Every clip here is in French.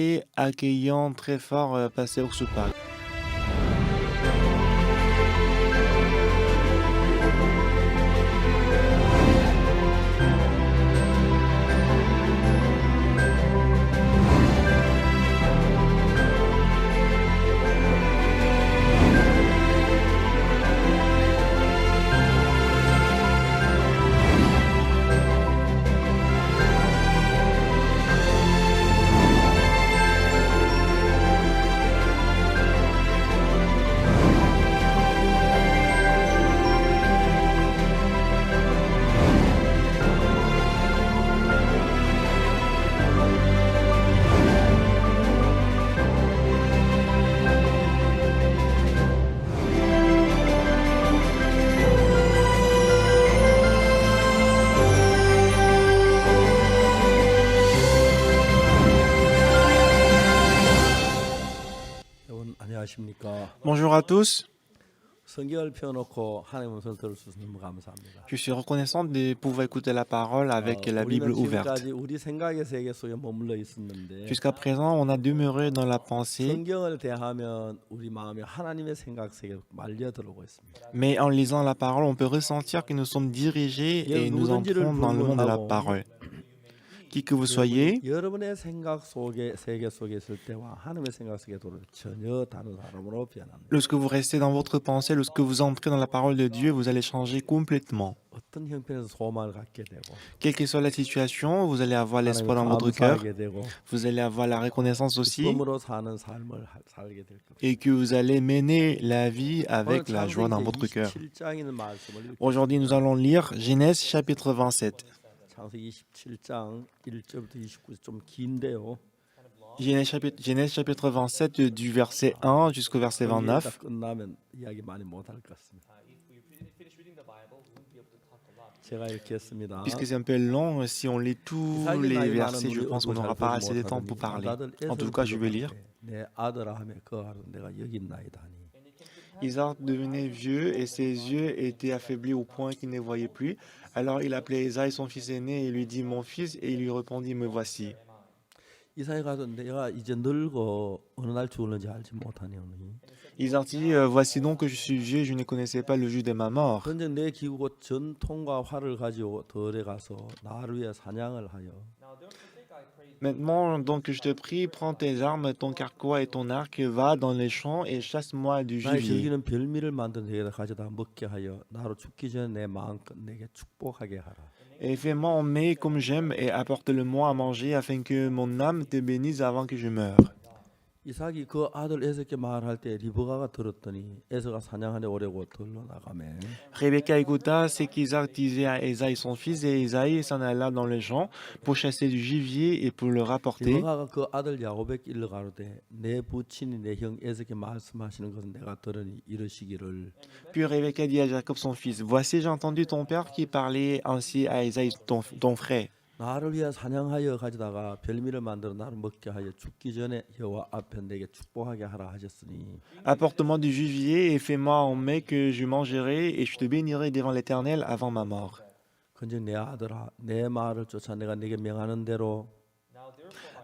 et accueillant très fort Pasteur Soupak. 여러분 안녕하십니까? Bonjour à tous, 성경을 펴놓고 하나님의 음성을 들을 수 있어서 너무 감사합니다. je suis reconnaissant de pouvoir écouter la parole avec la Bible 우리는 ouverte. 지금까지 우리 생각의 세계 속에 머물러 있었는데 Jusqu'à présent, on a demeuré dans la pensée, 성경을 대하면 우리 마음이 하나님의 생각 세계로 말려 들어오고 있습니다. mais en lisant la parole, on peut ressentir que nous sommes dirigés et nous entrons dans le monde de la parole. Qui que vous soyez, 여러분의 생각 속에 세계 속에 있을 때와 하나님의 생각 속에 들어올 때 전혀 다른 사람으로 변합니다. lorsque vous restez dans votre pensée, lorsque vous entrez dans la parole de Dieu, vous allez changer complètement. 어떤 형편에서 소망을 갖게 되고 Quelle que soit la situation, vous allez avoir l'espoir dans 하나님을 votre cœur, 감사하게 되고 vous allez avoir la reconnaissance aussi, 기쁨으로 사는 삶을 살게 될 겁니다. et que vous allez mener la vie avec la joie dans votre cœur. 27장인 말씀을 Aujourd'hui, nous allons lire Genèse chapitre 27. 창세기 27장 1절부터 29절 좀 긴데요. Genèse chapitre 27 du verset 1 jusqu'au verset 29. 다 끝나면 이야기 많이 못할 것 같습니다. 제가 이렇게 했습니다. Puisque c'est un peu long, si on lit tous les versets, je pense qu'on n'aura pas assez de temps pour parler. En tout cas, je vais lire. 내 아들아 하며 거하러 내가 여기 있나이다니. Isaac devenait vieux et ses yeux étaient affaiblis au point qu'il ne voyait plus. Alors il appelait Esaïe son fils aîné et lui dit mon fils et il lui répondit me voici. 이사야 가서 내가 이제 늙어 어느 날 죽을는지 알지 못하니. Isaac dit voici donc que je suis vieux, je ne connaissais pas le jour de ma mort. 그런데 내 기구고 전통과 활을 가지고 들에 가서 나를 위해 사냥을 하여. Maintenant donc je te prie, prends tes armes, ton carquois et ton arc, va dans les champs et chasse-moi du 나의 gibier. 즐기는 별미를 만든 데에다 가져다 먹게 하여 나로 죽기 전에 내 마음껏 내게 축복하게 하라. Et fais-moi en mets comme j'aime et apporte-le-moi à manger afin que mon âme te bénisse avant que je meure. 이삭이 그 아들 에서께 말할 때 리브가가 들었더니 에서가 사냥하려 오려고 들러 나가매. Rebecca écouta ce qu'Isaac disait à Esaïe son fils et Esaïe s'en alla dans les champs pour chasser du gibier et pour le rapporter. 리브가가 그 아들 야곱에게 일러 가로되 내 부친이 내 형 에서께 말씀하시는 것은 내가 들으니 이르시기를. Puis Rebecca dit à Jacob son fils, voici j'ai entendu ton père qui parlait ainsi à Esaïe ton frère. 나를 위해 사냥하여 가져다가 별미를 만들어 나를 먹게 하여 죽기 전에 여호와 앞에 내게 축복하게 하라 하셨으니. Apporte-moi du gibier et fais-moi en mets que je mangerai et je te bénirai devant l'Éternel avant ma mort. 근즉 내 아들아 내 말을 쫓아 내가 네게 명하는 대로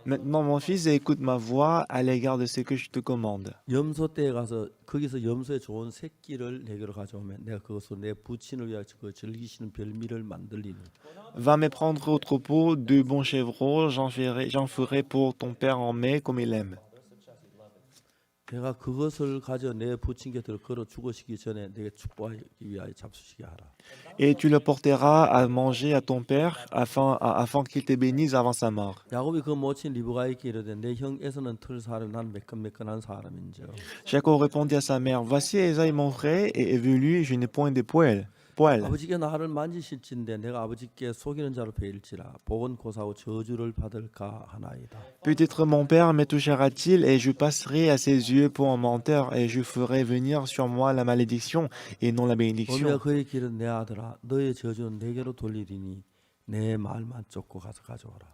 Maintenant mon fils écoute ma voix à l'égard de ce que je te commande. 염소 떼에 가서 거기서 염소의 좋은 새끼를 내게로 가져오면 내가 그것으로 내 부친을 위하여 그 즐기시는 별미를 만들리니. Va me prendre au troupeau de bons chevreaux, j'en ferai pour ton père en mets comme il aime. 내가 그것을 가져 내 부친 곁으로 걸어 죽으시기 전에 내게 축복하기 위하여 잡수시게 하라. Et tu le porteras à manger à ton père afin qu'il te bénisse avant sa mort. 야곱이 그 모친 리브가에게 이르되 내 형 에서는 털 사람 난 매끈매끈한 사람인즉. Jacob répondit à sa mère, voici Esaïe mon frère et velu, je n'ai point de poils. 아버지께 나를 만지실진데 내가 아버지께 속이는 자로 베일지라 복은 고사하고 저주를 받을까 하나이다. Peut-être mon père me touchera-t-il et je passerai à ses yeux pour un menteur et je ferai venir sur moi la malédiction et non la 오며 bénédiction. 그의 길은 내 아들아 너의 저주는 내게로 돌리리니 내 말만 쫓고 가서 가져오라.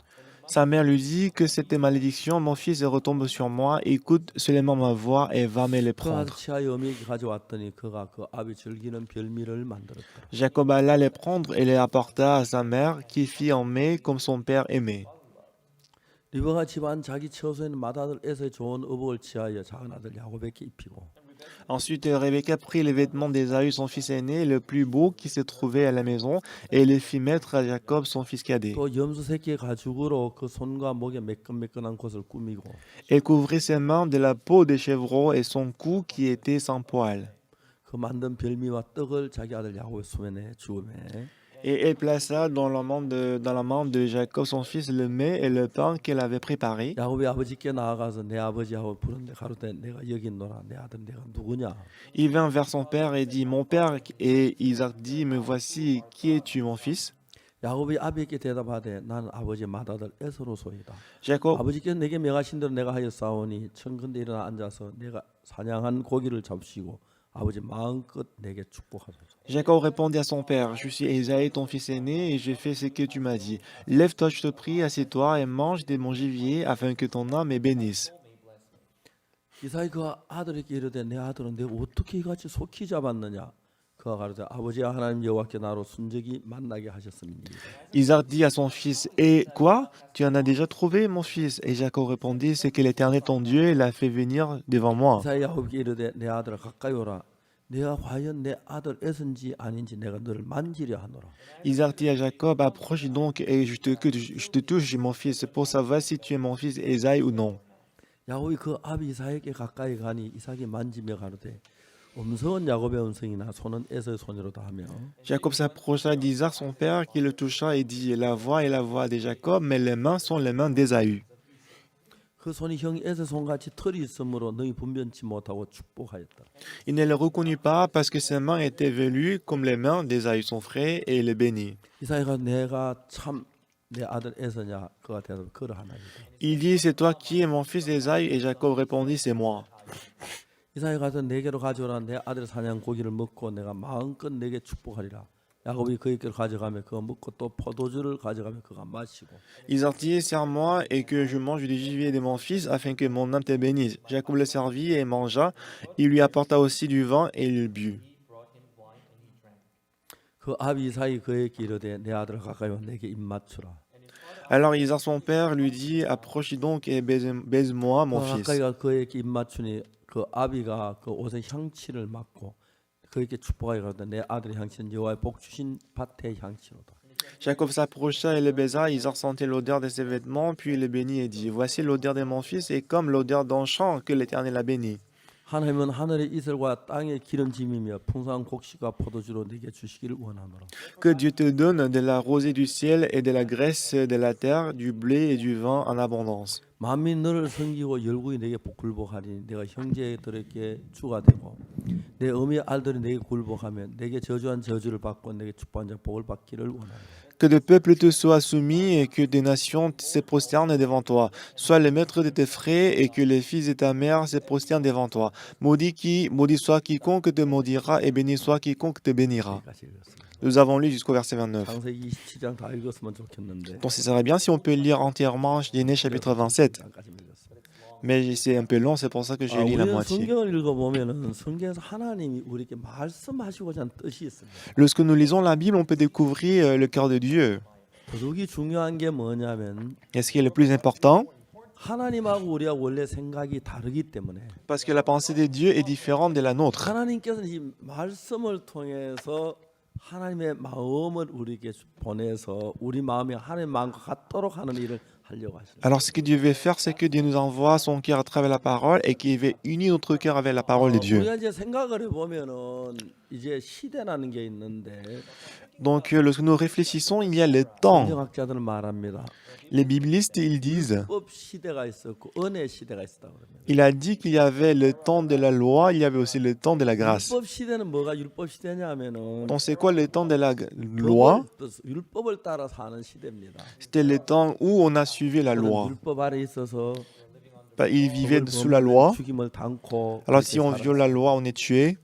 Sa mère lui dit que cette malédiction, mon fils, retombe sur moi, écoute seulement ma voix et va me le 그 아들 prendre. 치하여 어미에게 가져왔더니 그가 그 아비 즐기는 별미를 만들었다. Jacob alla les prendre et les apporta à sa mère qui fit en mets comme son père aimait. 리브가 집안 자기 처소에 있는 맏아들 에서의 좋은 의복을 취하여 작은 아들 야곱에게 입히고 Ensuite, Rebecca prit les vêtements d'Ésaü, son fils aîné, le plus beau qui se trouvait à la maison, et les fit mettre à Jacob, son fils cadet. 또 염소 새끼의 가죽으로 그 손과 목에 매끈매끈한 곳을 꾸미고 Elle couvrit ses mains de la peau des chevreaux et son cou qui était sans poil. 그 만든 별미와 떡을 자기 아들 야곱의 손에 주음에 Et elle plaça dans la main de Jacob, son fils, le mets et le pain qu'elle avait préparé. 야곱이 아버지께 나아가서 내 아버지하고 부른데 가로되 내가 여기 있노라 내 아들 내가 누구냐 Il vint vers son père et dit, Mon père. Et Isaac dit, Me voici, qui es-tu, mon fils? 야곱이 아비에게 대답하되 나는 아버지의 맏아들 에서로소이다 Jacob, 아버지께서 내게 명하신 대로 내가 하였사오니 청컨대 일어나 앉아서 내가 사냥한 고기를 잡수시고 아버지 마음껏 내게 축복하소서 Jacob répondit à son père, Je suis Ésaü, ton fils aîné, et j'ai fait ce que tu m'as dit. Lève-toi, je te prie, assieds-toi et mange de mon gibier, afin que ton âme me bénisse. 이삭이 그 아들에게 이르되 내 아들은 내가 어떻게 이같이 속히 잡았느냐 그가 가로되 아버지 하나님 여호와께 나로 순적이 만나게 하셨습니다 Isaac dit à son fils, Et quoi? Tu en as déjà trouvé, mon fils? Et Jacob répondit, C'est que l'Éternel ton Dieu l'a fait venir devant moi. 이삭이 야곱에게 이르되 내 아들아 가까이 오라 내가 과연 내 아들 에서인지 아닌지 내가 너를 만지려 하노라 Isaac dit à Jacob, Approche donc et je te touche, mon fils, pour savoir si tu es mon fils Ésaü ou non. 야곱이 그 아비 이삭에게 가까이 가니 이삭이 만지며 가로되 음성은 야곱의 음성이나 손은 에서의 손이로다 하며 Jacob s'approcha d'Isaac, son père, qui le toucha et dit, La voix est la voix de Jacob, mais les mains sont les mains d'Ésaü. 그 손이 형 에서 손같이 털이 있으므로 너희 분변치 못하고 축복하였다. Il ne le reconnut pas parce que ses mains étaient velues comme les mains d'Ésaü, son frère, et il le bénit. 이삭이가 내가 참 내 아들 에서냐 그가 대답 그러 하나이다. Il dit, C'est toi qui es mon fils Ésaü, et Jacob répondit, C'est moi. 이삭이 가서 내게로 가져오라 내 아들 사냥 고기를 먹고 내가 마음껏 내게 축복하리라. 야곱이 그에게로 가져가며 그가 먹고 또 포도주를 가져가며 그가 마시고 Isaac dit, Sers-moi et que je mange du gibier de mon fils, afin que mon âme te bénisse. Jacob le servit et mangea. Il lui apporta aussi du vin et il but. 그 아비 이삭이 그에게 이르되 내 아들아 가까이 와 내게 입 맞추라. Alors Isaac, son père, lui dit, Approche donc et baise-moi, mon fils. 가까이가 그에게 입 맞추니 그 아비가 그 옷에 향취를 맡고 그에게 축복하여 가로되 내 아들의 향취는 여호와의 복 주신 밭의 향취로다. Jacob s'approcha et le baisa. Isaac sentit l'odeur de ses vêtements, puis il le bénit et dit, Voici l'odeur de mon fils, et comme l'odeur d'un champ que l'Éternel a béni. 하나님은 하늘의 이슬과 땅의 기름짐이며 풍성한 곡식과 포도주로 네게 주시기를 원하노라. Que Dieu te donne de la rosée du ciel et de la graisse de la terre, du blé et du vin en abondance. 만민 너를 섬기고 열국이 내게 굴복하리니 내가 형제들에게 주가 되고 내 어미의 알들이 내게 굴복하며 내게 저주한 저주를 받고 내게 축복한 자 복을 받기를 원하노라. Que de peuples te soient soumis et que des nations se prosternent devant toi. Sois le maître de tes frères et que les fils de ta mère se prosternent devant toi. Maudit soit quiconque te maudira et béni soit quiconque te bénira. 여기까지 읽었습니다. Nous avons lu jusqu'au verset 29. 창세기 27장 다 읽었으면 좋겠는데 Donc ce serait bien si on peut lire entièrement Genèse chapitre 27. 장까지 읽었습니다. Mais c'est un peu long, c'est pour ça que j'ai lu la 우리는 moitié. 성경을 읽어보면은 성경에서 하나님이 우리에게 말씀하시고자 하는 뜻이 있습니다. Lorsque nous lisons la Bible, on peut découvrir le cœur de Dieu. 더욱이 중요한 게 뭐냐면 Et ce qui est le plus important, 하나님하고 우리가 원래 생각이 다르기 때문에 parce que la pensée de Dieu est différente de la nôtre. 하나님께서는 이 말씀을 통해서 하나님의 마음을 우리에게 보내서 우리 마음이 하나님의 마음과 같도록 하는 일을 하려고 하시는. Alors ce que Dieu veut faire, c'est que Dieu nous envoie son cœur à travers la parole et qu'il veut unir notre cœur avec la parole de Dieu. 우리가 이제 생각을 해보면은 이제 시대라는 게 있는데 Donc lorsque nous réfléchissons, il y a le temps. 성경학자들은 말합니다. Les biblistes, ils disent, 율법 시대가 있었고 은혜 시대가 있었다고 그럽니다. il a dit qu'il y avait le temps de la loi, il y avait aussi le temps de la grâce. 율법 시대는 뭐가 율법 시대냐면은 Donc c'est quoi le temps de la loi? 율법을 따라 사는 시대입니다. C'était le temps où on a suivi la loi. 율법 아래 있어서 Ils vivaient sous la loi. 죽임을 당고 Alors si on viole la loi, on est tué.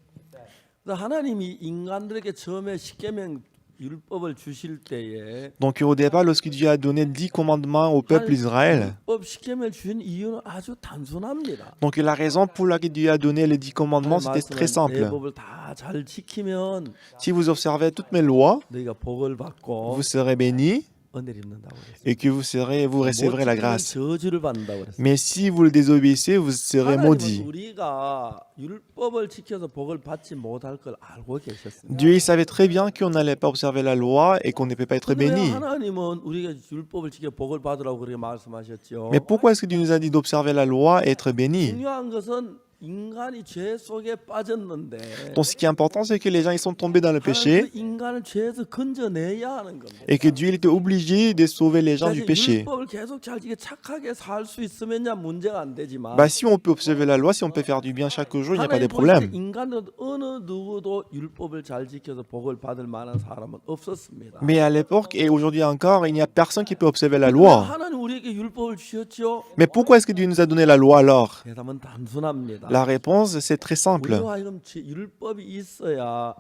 하나님이 인간들에게 처음에 십계명 율법을 주실 때에 Donc au départ, lorsque Dieu a donné 10 commandements au peuple d'Israël, 율법 십계명을 주신 이유는 아주 단순합니다. donc la raison pour laquelle Dieu a donné les 10 commandements, c'était très 내 simple. 법을 다 잘 지키면 Si vous observez toutes mes lois, 너희가 복을 받고 vous serez bénis. 은혜를 입는다고 그랬어요. et que vous 못 recevrez la 지키면 grâce. 저주를 받는다고 그랬어요. Mais si vous le désobéissez, vous serez 하나님은 maudit. 우리가 율법을 지켜서 복을 받지 못할 걸 알고 계셨습니다. Dieu, il savait très bien qu'on n'allait pas observer la loi et qu'on ne peut pas être 근데 왜 béni. 하나님은 우리가 율법을 지켜 복을 받으라고 그렇게 말씀하셨죠? Mais pourquoi est-ce que Dieu nous a dit d'observer la loi et être béni? 중요한 것은 인간이 죄 속에 빠졌는데 Donc ce qui est important, c'est que les gens ils sont tombés dans le 하나님 péché 그 인간을 죄에서 건져내야 하는 겁니다. et que Dieu il était obligé de sauver les gens du 그래서 péché. 율법을 계속 잘 지켜 착하게 살 수 있으면야 문제가 안 되지만 Bah, si on peut observer la loi, si on peut faire du bien chaque jour, il n'y a pas de 하나님 보실 때 problème. 인간은 어느 누구도 율법을 잘 지켜서 복을 받을 만한 사람은 없었습니다. Mais à l'époque et aujourd'hui encore, il n'y a personne qui peut observer la 왜 loi. 하나님 우리에게 율법을 주셨죠? Mais pourquoi est-ce que Dieu nous a donné la loi alors? 대답은 단순합니다. La réponse, c'est très simple. 우리와 하여금 율법이 있어야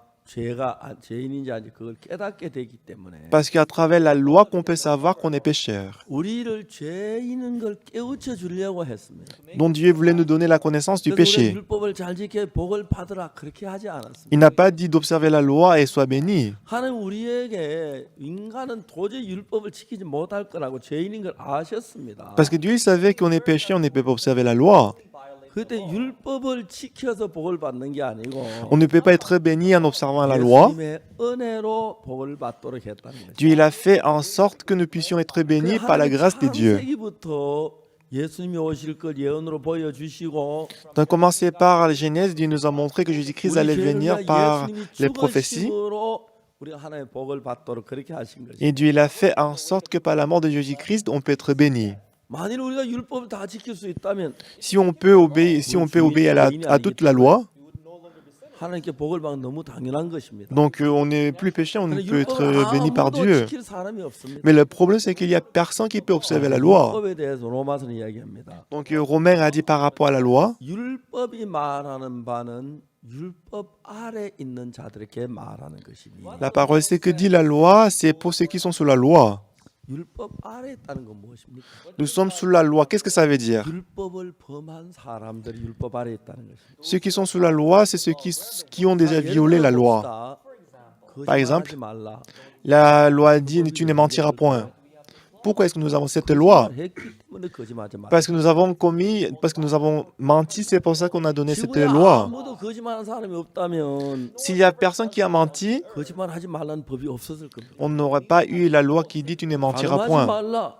죄인인지 아닌지 그걸 깨닫게 되기 때문에 Parce qu'à travers la loi qu'on peut savoir qu'on est pécheur. 우리를 죄인인 걸 깨우쳐 주려고 했습니다. Donc Dieu voulait nous donner la connaissance du 그래서 우리가 péché. 율법을 잘 지켜 복을 받으라 그렇게 하지 않았습니다. Il n'a pas dit d'observer la loi et sois béni. 하나님 우리에게 인간은 도저히 율법을 지키지 못할 거라고 죄인인 걸 아셨습니다. Parce que Dieu il savait qu'on est péché, on ne peut pas observer la loi. 그때 율법을 지켜서 복을 받는 게 아니고 On ne peut pas être béni en observant la loi. 예수님의 은혜로 복을 받도록 했다는 거죠. Dieu il a fait en sorte que nous puissions être bénis par la grâce de Dieu. 창세기부터 예수님이 오실 걸 예언으로 보여주시고 Donc, commencé par la Genèse, Dieu nous a montré que Jésus-Christ allait venir par les prophéties. 죽으심으로 우리가 하나님의 복을 받도록 그렇게 하신 거죠. Et Dieu il a fait en sorte que par la mort de Jésus-Christ, on peut être béni. 만일 우리가 율법을 다 지킬 수 있다면 Si on peut obéir à toute la loi, 하나님께 복을 받는 너무 당연한 것입니다. donc on n'est plus péché, on 근데 peut être béni par 아무도 Dieu. 지킬 사람이 없습니다. Mais le problème, c'est qu'il n'y a personne qui peut observer la loi. 율법에 대해서 로마서는 이야기합니다. Donc Romain a dit par rapport à la loi, 율법이 말하는 바는 율법 아래 있는 자들에게 말하는 것이니 la parole, c'est que dit la loi, c'est pour ceux qui sont sous la loi. 율법 아래 있다는 건 무엇입니까? Nous sommes sous la loi. Qu'est-ce que ça veut dire? 율법을 범한 사람들이 율법 아래 있다는 것입니다. Ceux qui sont sous la loi, c'est ceux qui ont déjà violé la loi. Par exemple, 거짓말하지 말라. la loi dit tu ne mentiras point. Pourquoi est-ce que nous avons cette loi? 했기 때문에 거짓말하지 말라. Parce que nous avons menti, c'est pour ça qu'on a donné cette 지구에 loi. 아무도 거짓말하는 사람이 없다면 S'il y a personne qui a menti, 거짓말하지 말라는 법이 없었을 겁니다. on n'aurait pas eu la loi qui dit tu ne mentiras 가늠하지 point. 말라.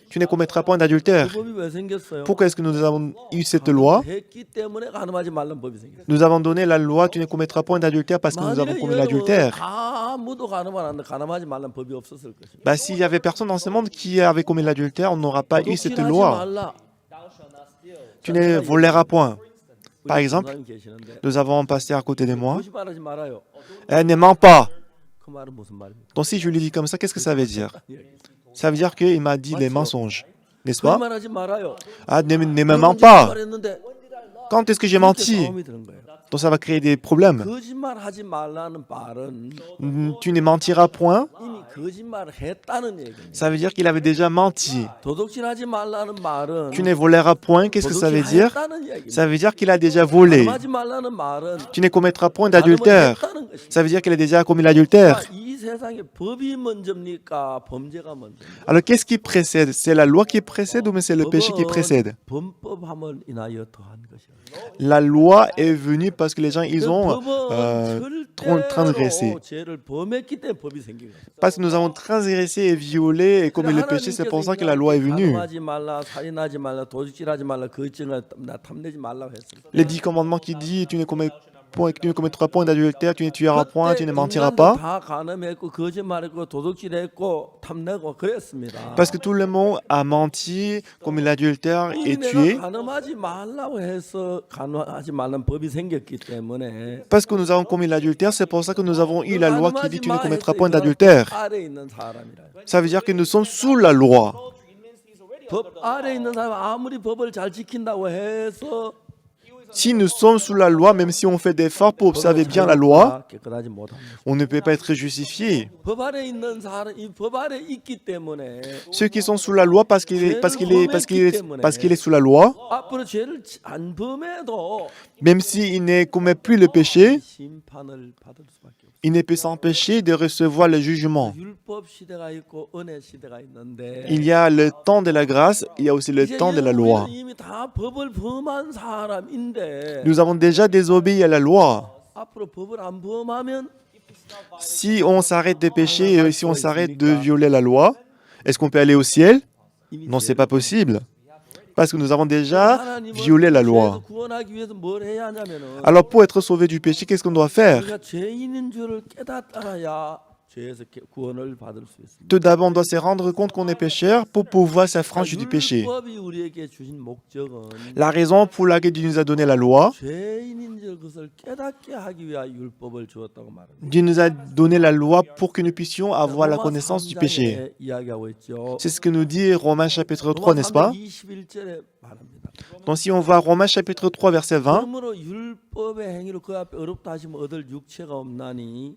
Tu ne commettras point d'adultère. 그 법이 왜 생겼어요? Pourquoi est-ce que nous avons eu cette loi? 했기 때문에 가늠하지 말라는 법이 생겼어요. Nous avons donné la loi tu ne commettras point d'adultère parce que nous avons 만일에 commis 여러분 l'adultère. 아무도 가늠 안 하는데 가늠하지 말라는 법이 없었을 것입니다. Bah, s'il y avait personne dans ce monde qui avait commis l'adultère, on n'aura pas eu cette 도둑질하지 loi. 말라. Tu ne voleras point. Par 우리 exemple, 전사님 계시는데 nous avons un pasteur à côté de moi. 거짓말하지 말아요. Elle ne ment pas. 그 말은 무슨 말입니까? Donc si je lui dis comme ça, qu'est-ce que ça veut dire? Ça veut dire qu'il m'a dit des mensonges. N'est-ce pas? 거짓말하지 말아요. Ah, ne me 언제 mens pas. 거짓말했는데 Quand est-ce que j'ai 그때 menti? 싸움이 드는 거예요. Donc ça va créer des problèmes. 거짓말하지 말라는 말은 Tu ne mentiras point. 이미 거짓말을 했다는 얘기입니다. Ça veut dire qu'il avait déjà menti. 도둑질하지 말라는 말은 Tu ne voleras point. Qu'est-ce que ça veut dire? 도둑질했다는 얘기입니다. Ça veut dire qu'il a déjà volé. 가늠하지 말라는 말은 Tu ne commettras point d'adultère. 가늠을 했다는 것입니다. Ça veut dire qu'il a déjà commis l'adultère. 이 세상에 법이 먼저입니까? 범죄가 먼저입니까? Alors qu'est-ce qui précède? C'est la loi qui précède ou mais c'est le péché qui précède? 범법함을 인하여 더한 것이야. La loi est venue parce que les gens ils ont 법은 transgressé. 절대로 죄를 범했기 때문에 법이 생긴 거예요. Parce que nous avons transgressé et violé et commis le péché, c'est pour ça que la loi est venue. 가늠하지 말라, 살인하지 말라, 도둑질하지 말라, 거짓말 탐내지 말라고 했습니다. Les 10 commandements qui disent tu ne commettras point d'adultère, tu ne tueras point, tu ne mentiras pas. 다 가늠했고 거짓말했고 도둑질했고 탐내고 그랬습니다. Parce que tout le monde a menti, commis l'adultère et 내가 tué. 가늠하지 말라고 해서 가늠하지 말라는 법이 생겼기 때문에 Parce que nous avons commis l'adultère, c'est pour ça que nous avons eu la loi qui dit tu ne 가늠하지 마 commettras 했더니 point 그 d'adultère. 법 아래 있는 사람이라. Ça veut dire que nous sommes sous la loi. 법 아래 있는 사람 아무리 법을 잘 지킨다고 해서 Si nous sommes sous la loi, même si on fait des efforts pour observer bien la loi, 깨끗하지 못합니다. on ne peut pas être justifié. 법 아래 있는 사람 이 법 아래 있기 때문에 Ceux qui sont sous la loi parce qu'il est sous la loi, 앞으로 죄를 안 범해도 même s'il ne commet plus le péché, 심판을 받을 수밖에 없어요. il ne peut s'empêcher de recevoir le jugement. 율법 시대가 있고 은혜 시대가 있는데 Il y a le temps de la grâce, il y a aussi le 이제 temps de la loi. 우리는 이미 다 법을 범한 사람인데 Nous avons déjà désobéi à la loi. 앞으로 법을 안 범하면 Si on s'arrête de pécher, si on s'arrête de violer la loi, est-ce qu'on peut aller au ciel? 이미 Non, c'est pas possible. Parce que nous avons déjà violé la loi. 구원하기 위해서 뭘 해야 하냐면은 Alors pour être sauvé du péché, qu'est-ce qu'on doit faire? 우리가 죄인인 줄을 깨닫아야 죄에서 구원을 받을 수 있습니다. Tout d'abord, on doit se rendre compte qu'on est pécheur pour pouvoir s'affranchir du péché. 율법이 우리에게 주신 목적은 La raison pour laquelle Dieu nous a donné la loi, 죄인인 줄 그것을 깨닫게 하기 위하여 율법을 주었다고 말합니다. Dieu nous a donné la loi pour que nous puissions avoir la connaissance du péché. 이야기하고 있죠. C'est ce que nous dit Romains chapitre 3, n'est-ce pas? 21절에 말합니다. Donc si on voit Romains chapitre 3, verset 20, 그러므로 율법의 행위로 그 앞에 어렵다 하시면 얻을 육체가 없나니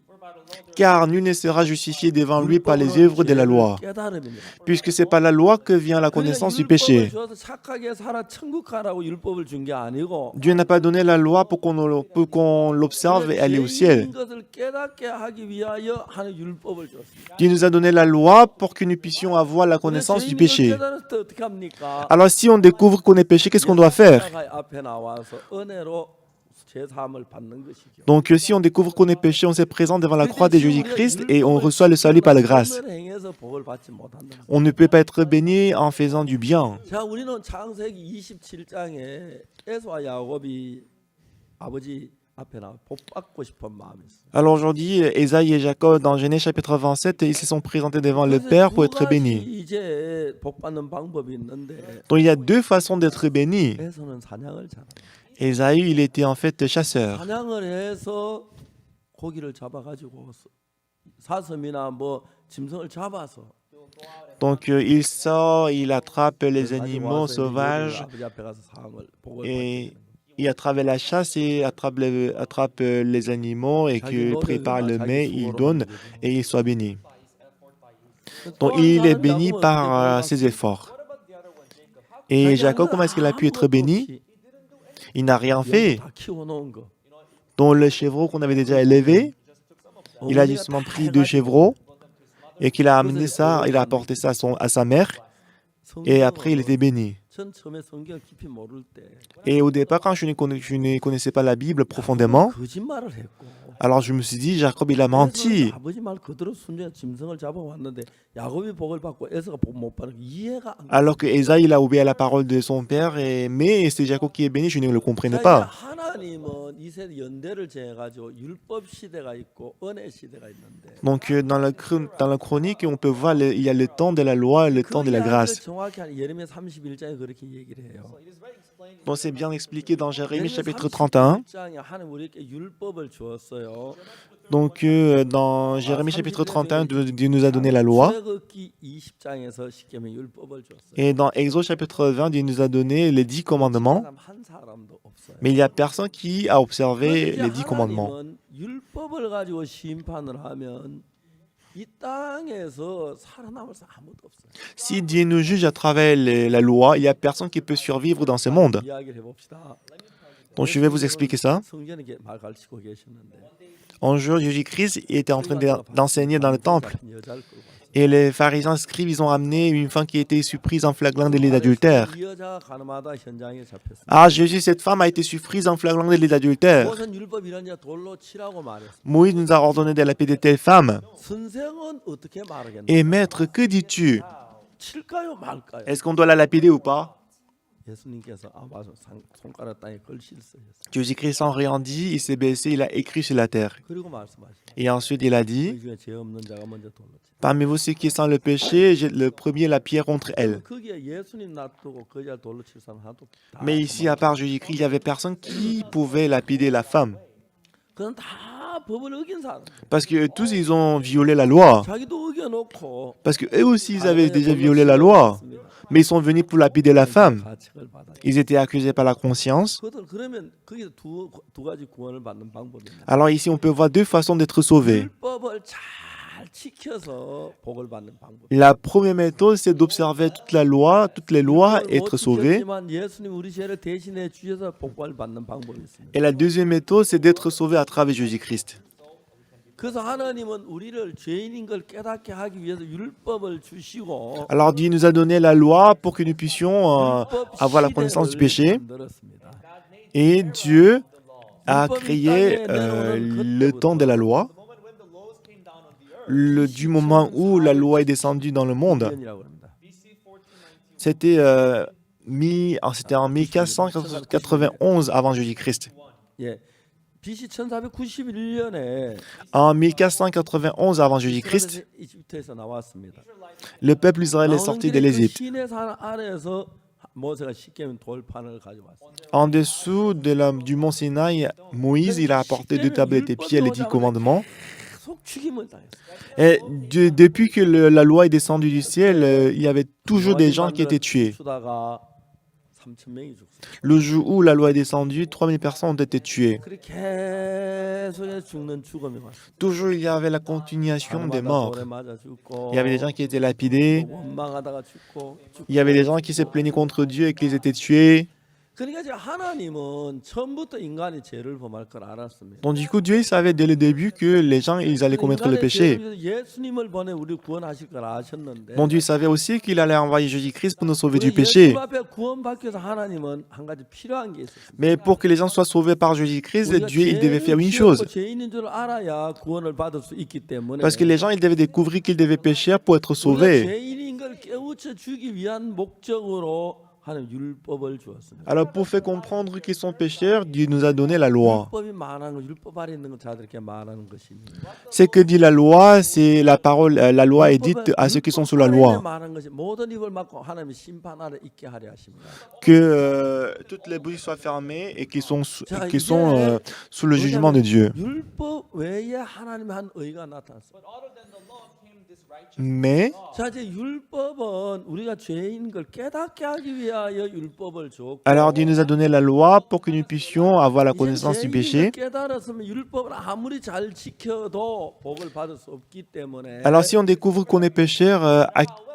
car nul ne sera justifié devant lui par les œuvres de la loi, 깨달음입니다. puisque c'est par la loi que vient la connaissance du 율법을 péché. 줘서 착하게 살아 천국 가라고 율법을 준 게 아니고 Dieu n'a pas donné la loi pour qu'on l'observe et aller au ciel. 죄인인 것을 깨닫게 하기 위하여 하는 율법을 줬습니다. Dieu nous a donné la loi pour que nous puissions avoir la connaissance du péché. 깨달았을 때 어떻게 합니까? Alors si on découvre qu'on est péché, qu'est-ce qu'on doit faire? 앞에 나와서 은혜로 죄 사함을 받는 것이죠. Donc si on découvre qu'on est péché, on se présente devant la croix de Jésus-Christ et on reçoit le salut par la grâce. 행해서 복을 받지 못한다. On ne peut pas être béni en faisant du bien. 자, 우리는 창세기 27장에 에서와 야곱이 아버지 앞에 나와 복 받고 싶은 마음이 있어요. Alors aujourd'hui, Ésaïe et Jacob, dans Genèse chapitre 27, ils se sont présentés devant le Père pour être bénis. 이제 복 받는 방법이 있는데 Donc il y a deux façons d'être béni. 에서는 사냥을 잘해요. Ésaü, il était en fait chasseur. 사냥을 해서 고기를 잡아가지고 사슴이나 뭐 짐승을 잡아서 Donc il sort, il attrape les 가지고 animaux 와서 이제 sauvages 아버지 앞에 가서 상을 복을 et il attrape la chasse et attrape les animaux et que prépare le mets, il donne et il soit béni. Donc il est béni par ses efforts. Et Jacob, comment est-ce qu'il a pu être béni? Il n'a rien fait. 다 키워놓은 거. Donc le chevreau qu'on avait déjà élevé, il a justement pris deux chevreaux et qu'il a amené ça, il a apporté ça à sa mère et après il était béni. 전 처음에 성경을 깊이 모를 때 Et au départ, quand je ne connaissais pas la Bible profondément, 거짓말을 했고 alors je me suis dit, Jacob, il a menti. 아버지 말 그대로 순종해 짐승을 잡아왔는데 야곱이 복을 받고 에서가 복 못 받는 거 이해가 안 가. Alors que Ésaïe, il a obéi à la parole de son père, mais c'est Jacob qui est béni, je ne le comprenais pas. 하나님은 이 세대 연대를 정해가지고 율법 시대가 있고 은혜 시대가 있는데 Donc dans la chronique, on peut voir, il y a le temps de la loi et le temps de la 이야기를 grâce. 정확히 한 예레미야 31장에 그렇게 얘기를 해요. Donc c'est bien expliqué dans Jérémie chapitre 31. 31장에 하나님 우리에게 율법을 주었어요. Donc dans Jérémie chapitre 31, Dieu nous a donné la loi. 출애굽기 20장에서 십계명 율법을 줬어요. Et dans Exode chapitre 20, Dieu nous a donné les 10 commandements. 사람 한 사람도 없어요. Mais il n'y a personne qui a observé 그런데 les 10 commandements. 하나님은 율법을 가지고 심판을 하면 이 땅에서 살아남을 사람 아무도 없어요. Si Dieu nous juge à travers la loi, il n'y a personne qui peut survivre dans ce monde. 이야기를 해봅시다. Donc je vais vous expliquer ça. 성전에 말 가르치고 계셨는데 Un jour, Jésus-Christ était en train d'enseigner dans le temple. 여자를 끌고 왔어요. Et les pharisiens scribes, ils ont amené une femme qui était surprise en flagrant délit d'adultère. 이 여자가 가늠하다 현장에 잡혔어요. Ah, Jésus, cette femme a été surprise en flagrant délit d'adultère. 무슨 율법이라냐 돌로 치라고 말했어요. Moïse nous a ordonné de lapider telle femme. 선생은 어떻게 말하겠나? Et maître, que dis-tu? 칠까요 말까요? Est-ce qu'on doit la lapider ou pas? 예수님께서 와서 손가락 땅에 걸치셨어요. Jésus-Christ, sans rien dit, il s'est baissé, il a écrit sur la terre. 그리고 말씀하시죠. Et ensuite, il a dit, 그 중에 죄 없는 자가 먼저 돌로 치. parmi vous ceux qui sont le péché, jette le premier la pierre contre elle. 거기에 예수님 놔두고 그 여자 돌로 칠 사람 하나도 다. Mais ici, à part Jésus-Christ, il n'y avait personne qui pouvait lapider la femme. 그건 다 법을 어긴 사람. Parce que tous, ils ont violé la loi. 자기도 어겨놓고 Parce que eux aussi, ils avaient déjà violé la loi. Mais ils sont venus pour lapider la femme. 가책을 받아요. Ils étaient accusés par la conscience. 그들 그러면 거기서 두 가지 구원을 받는 방법입니다. Alors ici, on peut voir deux façons d'être sauvés. 율법을 잘 지켜서 복을 받는 방법. La première méthode, c'est d'observer toute la loi, toutes les lois, et être sauvé. 지만 예수님 우리 죄를 대신해 주셔서 복을 받는 방법이 있습니다. Et la deuxième méthode, c'est d'être sauvé à travers Jésus-Christ. 그래서 하나님은 우리를 죄인인 걸 깨닫게 하기 위해서 율법을 주시고 Alors Dieu nous a donné la loi pour que nous puissions 율법 avoir la connaissance du péché. 시대를 만들었습니다. Et Dieu a 율법이 créé 땅에 내려오는 le temps de la loi, du moment où la loi est descendue dans le monde. 년이라고 합니다. C'était c'était en 1491 avant Jésus-Christ. 예. BC 1491년에 En 1491 avant Jésus-Christ, 이집트에서 나왔습니다. le peuple d'Israël est 나오는 sorti de 길에 그 l'Égypte. 시내산 아래에서 모세가 시kem 돌판을 가져왔습니다. En dessous du mont Sinaï, Moïse il a apporté 2 tablettes de pied et les 10 commandements. 계속 죽임을 당했어요. Et depuis que la loi est descendue du ciel, il y avait toujours des gens qui étaient tués. 수다가 3,000명이 죽었어요. Le jour où la loi est descendue, 3000 personnes ont été tuées. 그렇게 계속 죽는 죽음이 왔어요. Toujours il y avait la continuation des 사람마다 morts. 돌에 맞아 죽고 Il y avait des gens qui étaient lapidés, 원망하다가 죽고 il y avait des gens qui se plaignaient contre Dieu et qu'ils étaient tués. 그러니까 이제 하나님은 처음부터 인간이 죄를 범할 걸 알았습니다. Donc du coup, Dieu il savait dès le début que les gens ils allaient commettre le 인간의 péché. 죄를 위해서 예수님을 보내 우리 구원하실 걸 아셨는데 Donc Dieu savait aussi qu'il allait envoyer Jésus-Christ pour nous sauver du 우리 péché. 예수 앞에 구원받기 위해서 하나님은 한 가지 필요한 게 있었습니다. Mais pour que les gens soient sauvés par Jésus-Christ, 우리가 Dieu il devait faire une 죄인이고 chose. 죄인인 줄 알아야 구원을 받을 수 있기 때문에 Parce que les gens ils devaient découvrir qu'ils devaient pécher pour être 우리가 sauvés. 죄인인 걸 깨우쳐 주기 위한 목적으로 하나님 율법을 주었습니다. Alors pour faire comprendre qu'ils sont pécheurs, Dieu nous a donné la loi. 율법이 말하는 거, 율법 아래 있는 건 자들에게 말하는 것입니다. C'est que dit la loi, c'est la parole, la loi est dite à ceux qui sont sous la loi. 말하는 것이 모든 입을 막고 하나님의 심판 아래 있게 하려 하십니다. Que toutes les bouches soient fermées et qui sont sous le jugement de Dieu. 율법 외에 하나님의 한 의가 나타났습니다. Mais 자 이제 율법은 우리가 죄인 걸 깨닫게 하기 위하여 율법을 줬고 alors Dieu nous a donné la loi pour que nous puissions avoir la 이제 connaissance du 죄인인 péché. 걸 깨달았으면 율법을 아무리 잘 지켜도 복을 받을 수 없기 때문에 Alors si on découvre qu'on est pécheur,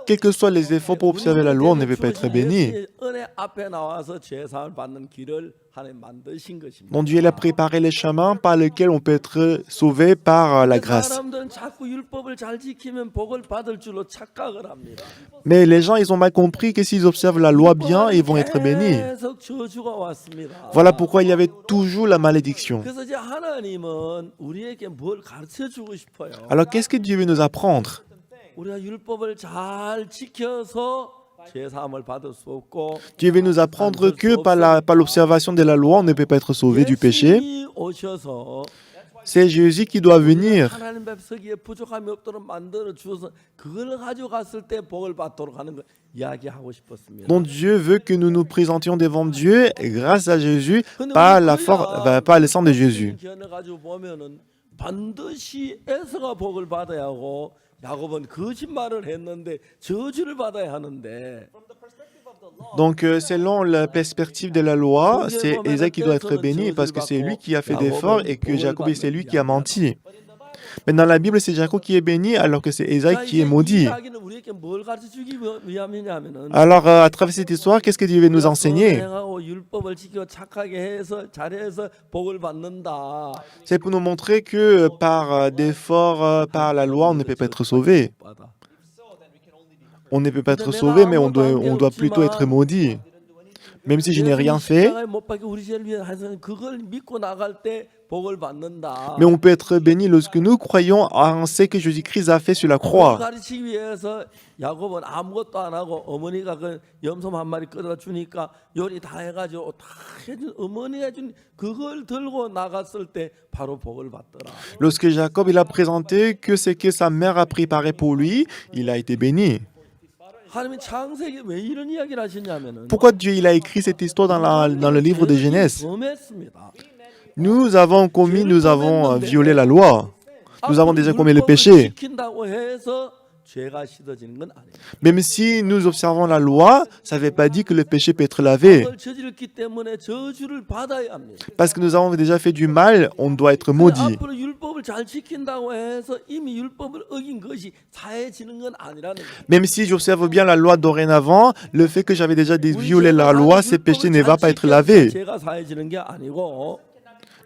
quels que soient les efforts pour observer la loi, on ne peut pas être béni. 예수의 은혜 앞에 나와서 죄 사함을 받는 길을 하나님 만드신 것입니다. Donc Dieu il a préparé les chemins par lesquels on peut être sauvé par la grâce. 사람들은 자꾸 율법을 잘 지키면 복을 받을 줄로 착각을 합니다. Mais les gens, ils ont mal compris que s'ils observent la loi bien, ils vont être bénis. 계속 저주가 왔습니다. Voilà pourquoi il y avait toujours la malédiction. 그래서 이제 하나님은 우리에게 뭘 가르쳐 주고 싶어요. Alors qu'est-ce que Dieu veut nous apprendre? 우리가 율법을 잘 지켜서 죄 사함을 받을 수 없고 Dieu veut nous apprendre que par l'observation de la loi, on ne peut pas être sauvé du péché. 예수님이 오셔서 C'est Jésus qui doit venir. 하나님 앞에 서기에 부족함이 없도록 만들어 주어서 그걸 가지고 갔을 때 복을 받도록 하는 거 이야기하고 싶었습니다. Donc Dieu veut que nous nous présentions devant Dieu grâce à Jésus, par le sang de Jésus. 견해 가지고 보면은 반드시 에서가 복을 받아야 하고 야곱은 거짓말을 했는데 저주를 받아야 하는데 Donc selon la perspective de la loi, c'est Ésaü qui doit être béni parce que c'est lui qui a fait d'efforts et que Jacob, c'est lui qui a menti. Mais dans la Bible, c'est Jacob qui est béni alors que c'est Ésaü qui est maudit. 이야기는 우리에게 뭘 가르쳐 주기 위함이냐면은 Alors à travers cette histoire, qu'est-ce que Dieu veut nous enseigner? 행하고 율법을 지키고 착하게 해서 잘해서 복을 받는다. C'est pour nous montrer que par d'efforts, par la loi, on ne peut pas être sauvé. 받아. On ne peut pas être sauvé, mais on doit plutôt être maudit. Même si je n'ai rien fait, 십자가에 못 박혀 우리 죄를 위해 하셔서 그걸 믿고 나갈 때 복을 받는다. mais on peut être béni lorsque nous croyons en ce que Jésus-Christ a fait sur la 그걸 croix. 가르치기 위해서 야곱은 아무것도 안 하고 어머니가 그 염소 한 마리 끌어다 주니까 요리 다 해가지고 다 해준 어머니가 준 그걸 들고 나갔을 때 바로 복을 받더라. Lorsque Jacob il a présenté que ce que sa mère a préparé pour lui, il a été béni. 하나님이 창세기 왜 이런 이야기를 하셨냐면은 Pourquoi Dieu il a écrit cette histoire dans le livre de Genèse? 범했습니다. Nous avons violé la loi. Nous avons déjà commis le péché. 지킨다고 해서 죄가 씻어지는 건 아니에요. Même si nous observons la loi, ça ne veut pas dire que le péché peut être lavé. 그걸 저질렀기 때문에 저주를 받아야 합니다. Parce que nous avons déjà fait du mal, on doit être maudit. 앞으로 율법을 잘 지킨다고 해서 이미 율법을 어긴 것이 사해지는 건 아니라는 거예요. Même si j'observe bien la loi dorénavant, le fait que j'avais déjà violé la loi, ce péché ne va pas être lavé. 죄가 사해지는 게 아니고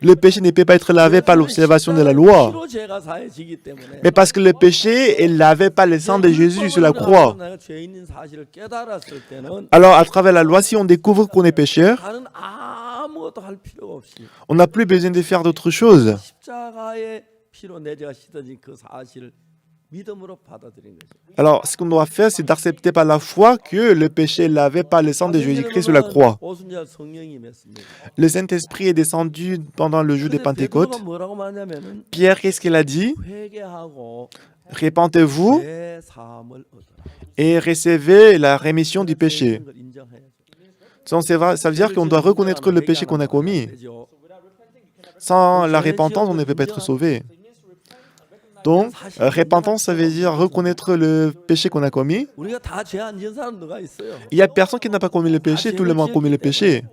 Le péché ne peut pas être lavé par l'observation de la loi. 피로 죄가 사해지기 때문에 Mais parce que le péché est lavé par le sang de Jésus sur la croix. 내가 죄인인 사실을 깨달았을 때는 Alors, à travers la loi, si on découvre qu'on est pécheur, 다른 아무것도 할 필요가 없이 on n'a plus besoin de faire d'autre chose. 십자가의 피로 내 죄가 씻어진 그 사실을 믿음으로 받아들인 거죠. Alors, ce qu'on doit faire, c'est d'accepter par la foi que le péché est lavé par le sang de Jésus-Christ sur la croix. 오순절 성령이 임했습니다. Le Saint-Esprit est descendu pendant le jour des 근데 Pentecôtes. 베드로가 뭐라고 말하냐면은 Pierre, qu'est-ce qu'il a dit? 회개하고 Répentez-vous 죄 사함을 얻어라. et recevez la rémission du péché. 걸 인정해야죠. Donc, ça veut dire qu'on doit reconnaître le péché qu'on a commis. Sans la repentance, on ne peut pas être sauvé. Donc, repentance, ça veut dire reconnaître le péché qu'on a commis. 우리가 다 죄 안 지은 사람 누가 있어요? Il n'y a personne qui n'a pas commis le péché, tout le monde a commis le péché.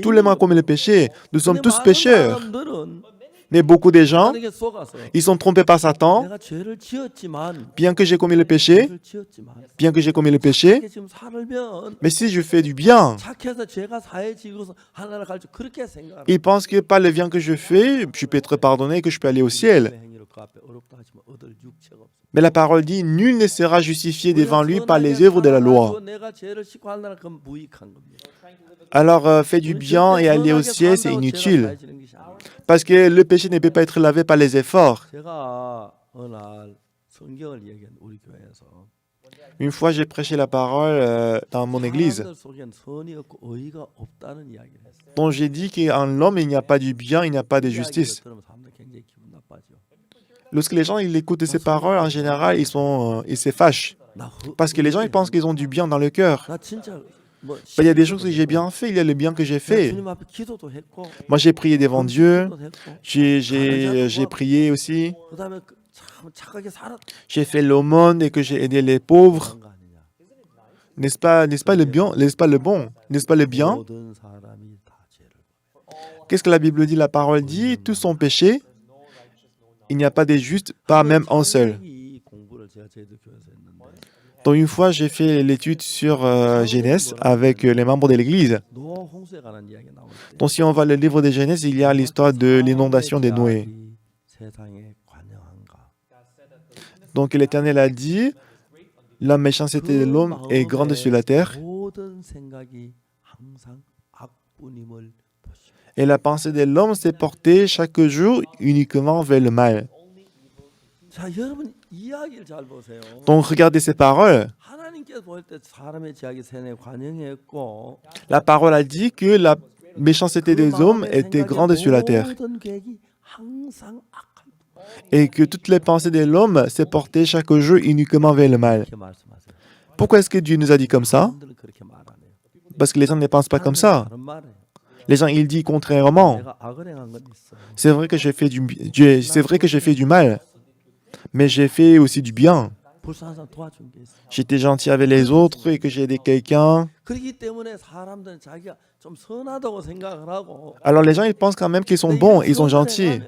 Tout le monde a commis le péché. Nous sommes tous pécheurs. 사람들은 Mais beaucoup de gens, 하나님께 속아서 ils sont trompés par Satan. 내가 죄를 지었지만 Bien que j'ai commis le péché, 죄를 지었지만 bien que j'ai commis le péché, 이게 지금 살면 mais si je fais du bien, 착해서 죄가 사해지고서 하나님을 갈 줄 그렇게 생각을 ils pensent que par le bien que je fais, je peux être pardonné, que je peux aller au ciel. 행위로 그 앞에 어렵다 하지만 얻을 육체가 없어. Mais la parole dit, nul ne sera justifié devant lui par les œuvres de la loi. 내가 죄를 씻고 하나님 그건 무익한 겁니다. Alors, fais du bien et aller au ciel, c'est inutile. Parce que le péché ne peut pas être lavé par les efforts. 제가 어느 날 성경을 얘기한 우리 교회에서 Une fois, j'ai prêché la parole dans mon église, 사람들 속엔 선이 없고 의가 없다는 이야기를 했어요. dont j'ai dit qu'en l'homme, il n'y a pas du bien, il n'y a pas de justice. 들으면 사람들 굉장히 기분 나빠져. Lorsque les gens ils écoutent ces paroles, en général, ils se fâchent. Parce que les gens ils pensent qu'ils ont du bien dans le cœur. 나 진짜 뭐 Il y a des choses que j'ai bien fait, il y a le bien que j'ai fait. 주님 앞에 기도도 했고 Moi, j'ai prié devant Dieu, 기도도 했고 j'ai prié aussi, 그다음에 참 착하게 살았 j'ai fait l'aumône et que j'ai aidé les pauvres. 그런 거 아니냐. N'est-ce pas le bien, n'est-ce pas le bon, n'est-ce pas le bien? 모든 사람이 다 죄를 Qu'est-ce que la Bible dit? La parole dit, tous sont péchés. Il n'y a pas de juste, pas même un seul. 이 공부를 제가 저희들 교회에서 했는데 Donc une fois, j'ai fait l'étude sur Genèse avec les membres de l'Église. 노아 홍수에 관한 이야기 나올 때 Donc si on va le livre de Genèse, il y a l'histoire de l'inondation de Noé. 세상에 관영한가. Donc l'Éternel a dit, la méchanceté de l'homme est grande sur la terre 모든 생각이 항상 악뿐임을 보시오. et la pensée de l'homme s'est portée chaque jour uniquement vers le mal. 자, 여러분 이야기를 잘 보세요. Donc regardez ces paroles. 하나님께서 볼 때 사람의 죄악이 세상에 관영했고 La parole a dit que la méchanceté des hommes était grande sur la terre 모든 계획이 항상 악한 et que toutes les pensées de l'homme s'est portée chaque jour uniquement vers le mal. 그렇게 말씀하세요. Pourquoi est-ce que Dieu nous a dit comme ça? 사람들은 그렇게 말 안 해요. Parce que les gens ne pensent pas comme ça. 다른 말이에요. Les gens, ils disent contrairement. 내가 악을 행한 건 있어. C'est vrai que c'est vrai que j'ai fait du mal, mais j'ai fait aussi du bien. 불쌍한 사람 도와준 게 있어. J'étais gentil avec les autres et que j'ai aidé quelqu'un. 그렇기 때문에 사람들은 자기가 좀 선하다고 생각을 하고 Alors les gens, ils pensent quand même qu'ils sont bons, ils sont gentils.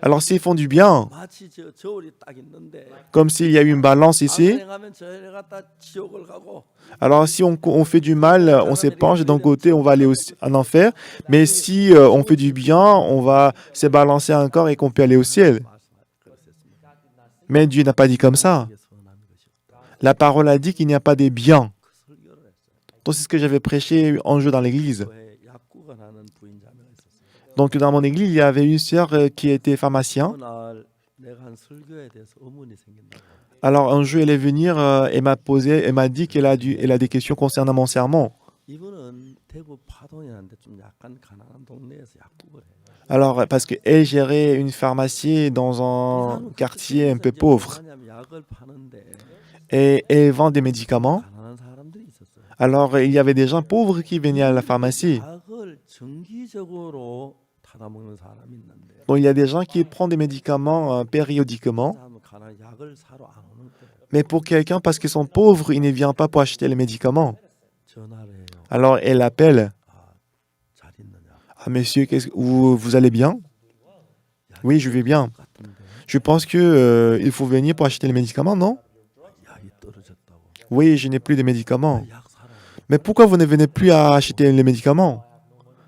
Alors s'ils font du bien, 마치 저 저울이 딱 있는데 comme s'il y a eu une balance 악을 ici, 행하면 저를 갖다 지옥을 가고 alors si on fait du mal, on se penche d'un côté, on va aller en enfer. Mais si on fait du bien, on va se balancer encore et qu'on peut aller au ciel. Mais Dieu n'a pas dit comme ça. 이게 선한 것이 없다. La parole a dit qu'il n'y a pas de bien. 그 설교를 했어요. Donc c'est ce que j'avais prêché un jour dans l'église. 교회에 약국을 하는 부인 자매가 있었어요. Donc dans mon église, il y avait une sœur qui était pharmacien. 어느 날 내가 한 설교에 대해서 의문이 생긴다고. Alors un jour, elle est venue et elle m'a dit qu'elle elle a des questions concernant mon sermon. 이분은 대구 파동이라는데 좀 약간 가난한 동네에서 약국을 해요. Alors parce qu'elle gérait une pharmacie dans un quartier un peu pauvre 뭐냐면 약을 파는데 et elle vend des médicaments. 가난한 사람들이 있었어요. Alors il y avait des gens pauvres qui venaient à la pharmacie. 약을 정기적으로 타다 먹는 사람이 있는데 Donc il y a des gens qui prennent des médicaments 그 périodiquement. 사람은 가난 약을 사러 안 오는 거예요. Mais pour quelqu'un, parce qu'ils sont pauvres, ils ne viennent pas pour acheter les médicaments. 전화를 해요. Alors elle appelle. 잘 있느냐? Ah monsieur, vous allez bien? Oui, je vais bien. 같은데 Je pense que il faut venir pour acheter les médicaments, non? 약이 떨어졌다고. Oui, je n'ai plus de médicaments. 약 사라. Mais pourquoi vous ne venez plus à acheter les médicaments?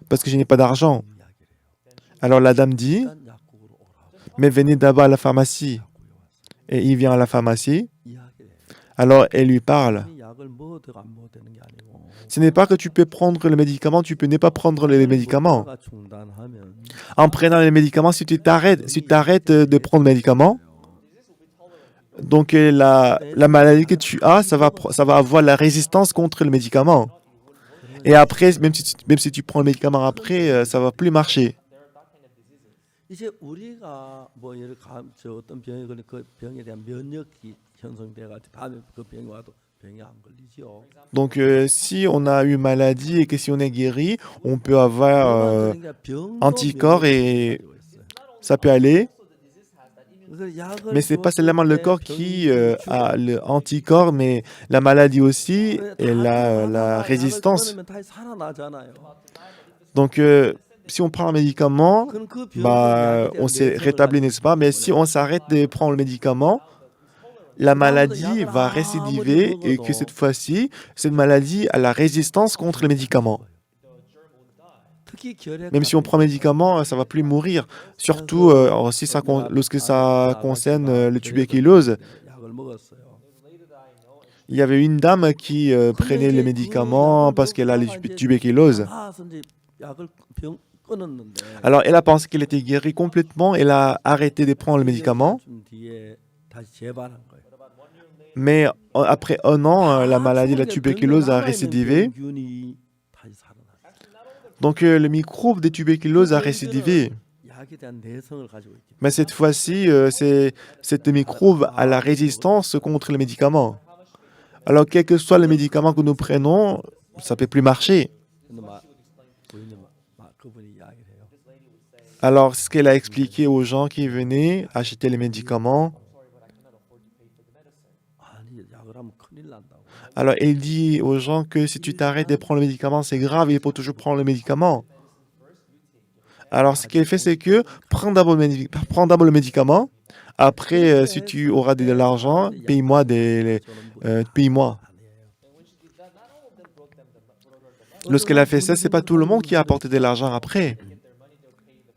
Parce que je n'ai pas d'argent. 이야기를 해요. Alors la dame dit, 일단 약국으로 오라고 mais venez d'abord à la pharmacie. 약국에 왔어요. Et il vient à la pharmacie. 이야기를 해요. Alors elle lui parle. 이 약을 먹어도 안 먹어도 되는 게 아니고 Ce n'est pas que tu peux prendre le médicament, tu peux ne pas prendre les médicaments. 먹다가 중단하면 En prenant les médicaments, si tu t'arrêtes de prendre le médicament, donc la maladie que tu as, ça va avoir la résistance contre le médicament. Et après, même si tu prends le médicament après, ça va plus marcher. 이제 우리가 뭐 예를 저 어떤 병에 걸린 그 병에 대한 면역이 형성돼 가지고 다음에 그 병이 와도 병이 안 걸리죠. Donc si on a eu maladie et que si on est guéri, on peut avoir 그러니까 병도 anticorps 면역력을 et 가지고 있어요. ça peut aller. 그래서 약을 Mais c'est pas 줬을 seulement le 때 corps 병이 qui 죽어요. a le anticorps, mais la maladie aussi, elle a la 약을 résistance. 끊으면 다시 살아나잖아요. Donc si on prend un médicament, 그럼 그 병은 bah, 약에 대한 on s'est 내성을 rétabli, 가지고 n'est-ce pas? Mais si on s'arrête de prendre le médicament, la maladie 약을 va 아무리 récidiver et que 먹어도 cette fois-ci, cette maladie a la résistance contre le médicament. 특히 결핵 Même si on 같은 prend un médicament, ça va plus mourir. Surtout aussi lorsque ça concerne le tuberculose. 약을 먹었어요. Il y avait une dame qui 근데 prenait les 이제 그 médicaments 약을 parce qu'elle a la 먹다가 이제 tuberculose. 나아서 이제 약을 병 끊었는데 Alors, elle a pensé qu'elle était guérie complètement. Elle a arrêté de prendre le médicament. 좀 뒤에 다시 재발한 거예요. Mais après un an, la maladie de la 다 tuberculose a 죽은 게 récidivé. 병균이 다시 살아났어요. Donc, le microbe de tuberculose a 그 récidivé. 병균은 약에 대한 내성을 가지고 있기 Mais cette fois-ci, cette microbe a la résistance contre les médicaments. Alors, quel que soit le médicament que nous prenons, ça ne peut plus marcher. 근데 막 부인은 그분이 이야기를 해요. Alors, ce qu'elle a expliqué aux gens qui venaient acheter les médicaments, 아니 약을 하면 큰일 난다고. alors elle dit aux gens que si tu t'arrêtes de prendre le médicament, c'est grave, il faut toujours prendre le médicament. Alors, ce qu'elle fait, c'est que prends d'abord le médicament. Après, si tu auras de l'argent, paye-moi. Paye-moi. Lorsqu'elle a fait ça, c'est pas tout le monde qui a apporté de l'argent après.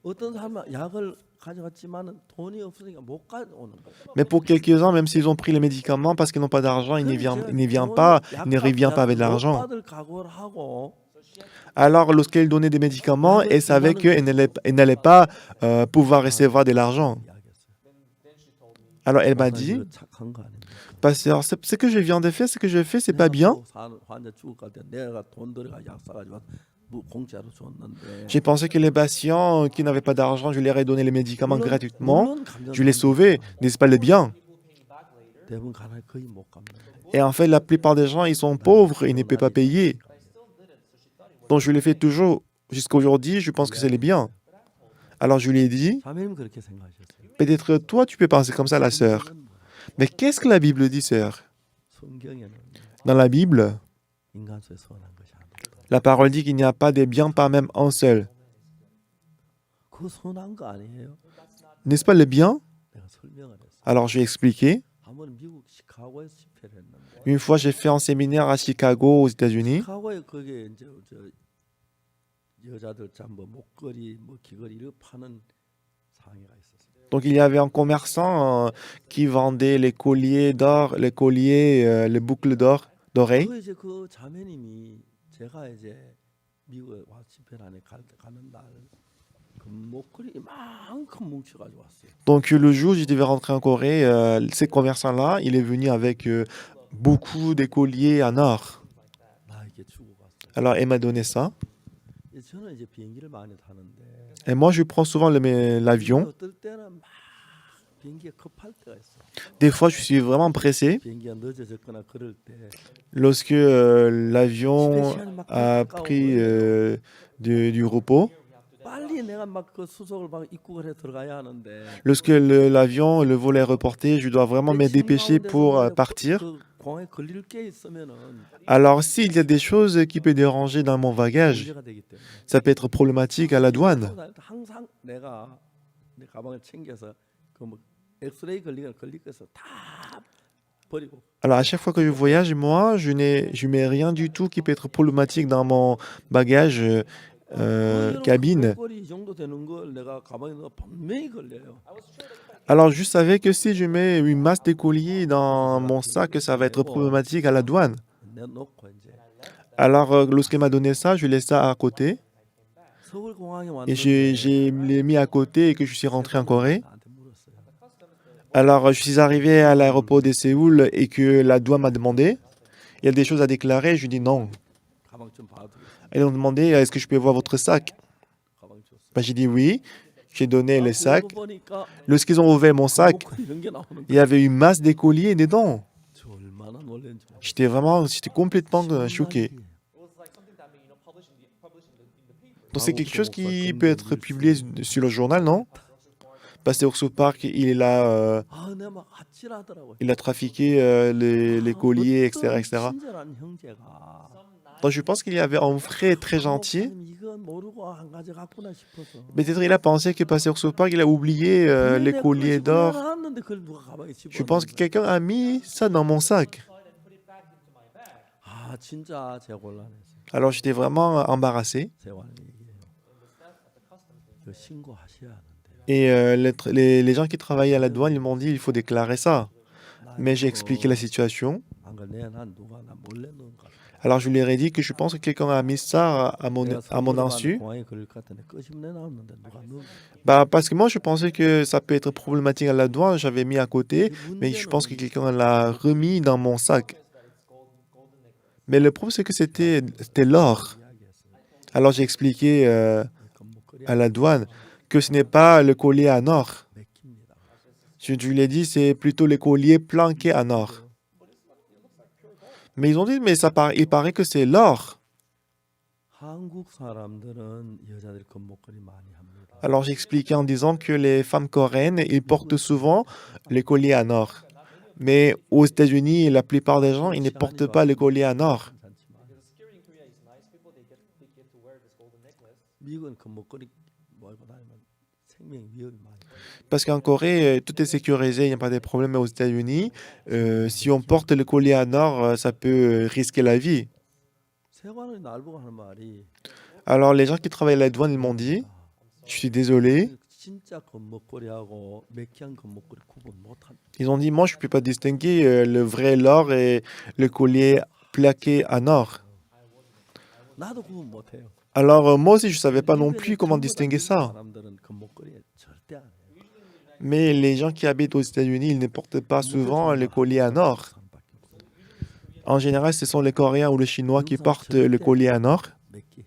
어떤 사람은 약을 가져갔지만은 돈이 없으니까 못 가져오는 거예요. Mais pour quelques-uns, même s'ils ont pris les médicaments parce qu'ils n'ont pas d'argent, ils ne viennent pas, ils ne reviennent pas avec de l'argent. 받을 각오를 하고 Alors, lorsqu'elle donnait des médicaments, elle savait qu'elle n'allait pas pouvoir recevoir de l'argent. 이야기했어요. Alors, elle m'a 목사님, dit, 이거 착한 거 아닙니까? pasteur, ce que je viens de faire, ce que je fais, c'est pas bien. 환자 죽을 것 같아. 내가 돈 들어가 약 사가지고 공짜로 줬는데. J'ai pensé que les patients qui n'avaient pas d'argent, je leur ai donné les médicaments gratuitement. 물론 감정 Je les sauvais, n'est-ce pas le bien? 대부분 가난해 거의 못 갚는 거예요. Et en fait, la plupart des gens, ils sont pauvres, ils ne peuvent pas payer. Donc, je le fais toujours. Jusqu'à aujourd'hui, je pense que c'est le bien. Alors, je lui ai dit, 자매님 그렇게 생각하셨어요. peut-être toi, tu peux penser comme ça, la sœur. Mais qu'est-ce que la Bible dit, sœur? 성경에는 Dans la Bible, 인간 속에 선한 것이 아무것도. la parole dit qu'il n'y a pas de bien, pas même un seul. 그 선한 거 아니에요? N'est-ce pas le bien? 내가 설명을 했어. Alors, je vais expliquer. 한번 미국 시카고에서 집회를 했는데 Une fois, j'ai fait un séminaire à Chicago, aux États-Unis. 시카고에 거기에 이제 저 여자들 잠뭐 목걸이 뭐 귀걸이 이렇게 파는 상회가 있었어요. Donc, il y avait un commerçant qui vendait les colliers d'or, les colliers, les boucles d'oreilles. 그 이제 그 자매님이 제가 이제 미국에 와 집회를 안에 가는 날 그 목걸이 이만큼 뭉쳐가지고 왔어요. Donc, le jour où je devais rentrer en Corée, ces commerçants-là, il est venu avec beaucoup de colliers en or. 나에게 주고 갔어요. Alors, elle m'a donné ça. 저는 이제 비행기를 많이 타는데 Et moi, je prends souvent l'avion. 어떨 때는 막 비행기가 급할 때가 있어. Des fois, je suis vraiment pressé. 비행기가 늦어졌거나 그럴 때 Lorsque l'avion a pris du repos, 빨리 내가 막 그 수속을 막 입국을 해 들어가야 하는데 lorsque l'avion, le vol est reporté, je dois vraiment me dépêcher pour partir. 그 공항에 걸릴 게 있으면은 Alors, s'il y a des choses qui peuvent déranger dans mon bagage, 문제가 되기 때문에 ça peut être problématique à la douane. 항상 내가 내 가방을 챙겨서 그 뭐 엑스레이 걸릴 것을 다 버리고 Alors, à chaque fois que je voyage, moi, je mets rien du tout qui peut être problématique dans mon bagage cabine. 목걸이 이 정도 되는 걸 내가 가방에 넣어 분명히 걸려요. Alors, je savais que si je mets une masse d'écoliers dans mon sac, ça va être problématique à la douane. 내놓고 이제 Alors, lorsqu'elle m'a donné ça, je laisse ça à côté 서울 공항에 et 왔는데 j'ai l'ai mis à côté et que je suis rentré en Corée. 나한테 물었어요. Alors, je suis arrivé à l'aéroport de Séoul et que la douane m'a demandé, il y a des choses à déclarer. Je dis non. 가방 좀 봐도 Ils ont demandé, est-ce que je peux voir votre sac? 가방 줬어요. Ben, j'ai dit oui. J'ai donné le sac. 보니까 Lorsqu'ils ont ouvert mon sac, 이런 게 나오는 il y avait une masse d'écoliers dedans. 저 얼마나 놀랐는지 몰라요. J'étais complètement choqué. Donc c'est quelque chose qui peut être publié sur le journal, non? Pasteur South Park, 내막 아찔하더라고요. il a trafiqué les colliers, etc., etc. 친절한 형제가 Donc je pense qu'il y avait un frère très gentil. 목사님 이건 모르고 안 가져갔구나 싶어서. Peut-être il a pensé que Pasteur South Park, il a oublié les colliers d'or. 나왔는데 그걸 누가 가방에 Je pense que 집어넣었는데. quelqu'un a mis ça dans mon sac. 진짜 제가 곤란했어요. Alors j'étais vraiment embarrassé. 세관이 얘기해요. 이거 신고하셔야 하는데. Et les gens qui travaillaient à la douane, ils m'ont dit, il faut déclarer ça. Mais j'ai expliqué la situation. 안걸 내난 누가 나 몰래 넣은 거. Alors je leur ai dit que je pense que quelqu'un a mis ça à mon insu. 공항에 걸릴 것 같은데 끄집내 나왔는데 누가 넣은. Bah, parce que moi, je pensais que ça peut être problématique à la douane. J'avais mis à côté, mais je pense que quelqu'un l'a remis dans mon sac. Mais le problème, c'est que c'était l'or. Alors j'ai expliqué à la douane que ce n'est pas le collier en or. 맥힙니다. Je lui ai dit, c'est plutôt les colliers planqués en or. Mais ils ont dit, mais il paraît que c'est l'or. 한국 사람들은 여자들 금목걸이 많이 합니다. Alors j'ai expliqué en disant que les femmes coréennes, ils portent souvent les colliers en or. Mais aux États-Unis, la plupart des gens, ils ne portent pas les colliers en or. 미국은 금목걸이 뭐고 다니면 생명 위험이 많이. Parce qu'en Corée, tout est sécurisé, il n'y a pas de problème. Mais aux États-Unis, si on porte le collier en or, ça peut risquer la vie. 세관이 날 보고 하는 말이 Alors les gens qui travaillent à la douane, ils m'ont dit, je suis désolé. 진짜 금목걸이하고 맥히한 금목걸이 구분 못한. Ils ont dit, moi, je ne peux pas distinguer le vrai l'or et le collier plaqué en or. 나도 구분 못해요. Alors moi aussi, je ne savais pas non plus comment distinguer ça. 사람들은 금목걸이에 절대 안 해요. Mais les gens qui habitent aux États-Unis, ils ne portent pas souvent le collier en or. En général, ce sont les Coréens ou les Chinois qui portent le collier en or. 맥기.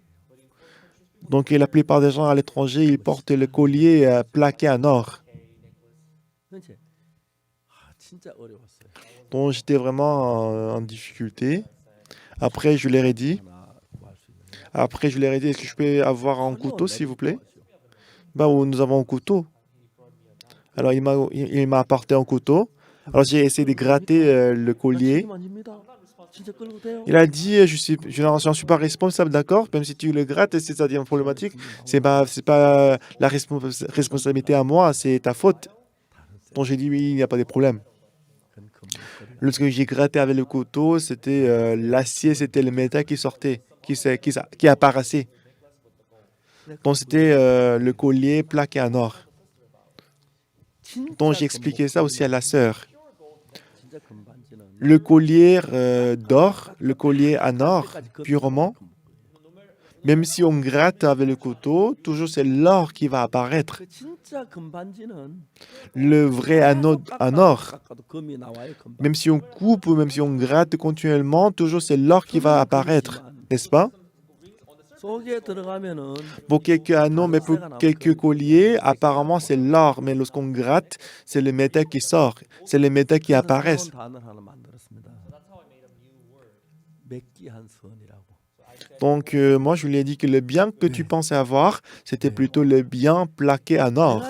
Donc la plupart des gens à l'étranger, ils portent le collier plaqué en or. 그렇지. 진짜 어려웠어요. Donc j'étais vraiment en difficulté. Après, je leur ai dit, est-ce que je peux avoir un couteau, s'il vous plaît? Bah, nous avons un couteau. Alors il m'a apporté un couteau. Alors j'ai essayé de gratter le collier. Il a dit, je n'en suis pas responsable, d'accord? Même si tu le grattes, c'est ça devient problématique. C'est pas la responsabilité à moi, c'est ta faute. Donc j'ai dit oui, il n'y a pas de problème. Lorsque j'ai gratté avec le couteau, c'était l'acier, c'était le métal qui sortait, qui apparaissait. Donc c'était le collier plaqué en or. Donc j'ai expliqué ça aussi à la sœur. Le collier d'or, le collier en or, purement, même si on gratte avec le couteau, toujours c'est l'or qui va apparaître. Le vrai anneau en or, même si on coupe ou même si on gratte continuellement, toujours c'est l'or qui va apparaître, n'est-ce pas? Pour quelques anneaux, mais pour quelques colliers, apparemment c'est l'or, mais lorsqu'on gratte, c'est le métal qui sort, c'est le métal qui apparaissent. Donc moi je lui ai dit que le bien que tu pensais avoir, c'était plutôt le bien plaqué en or.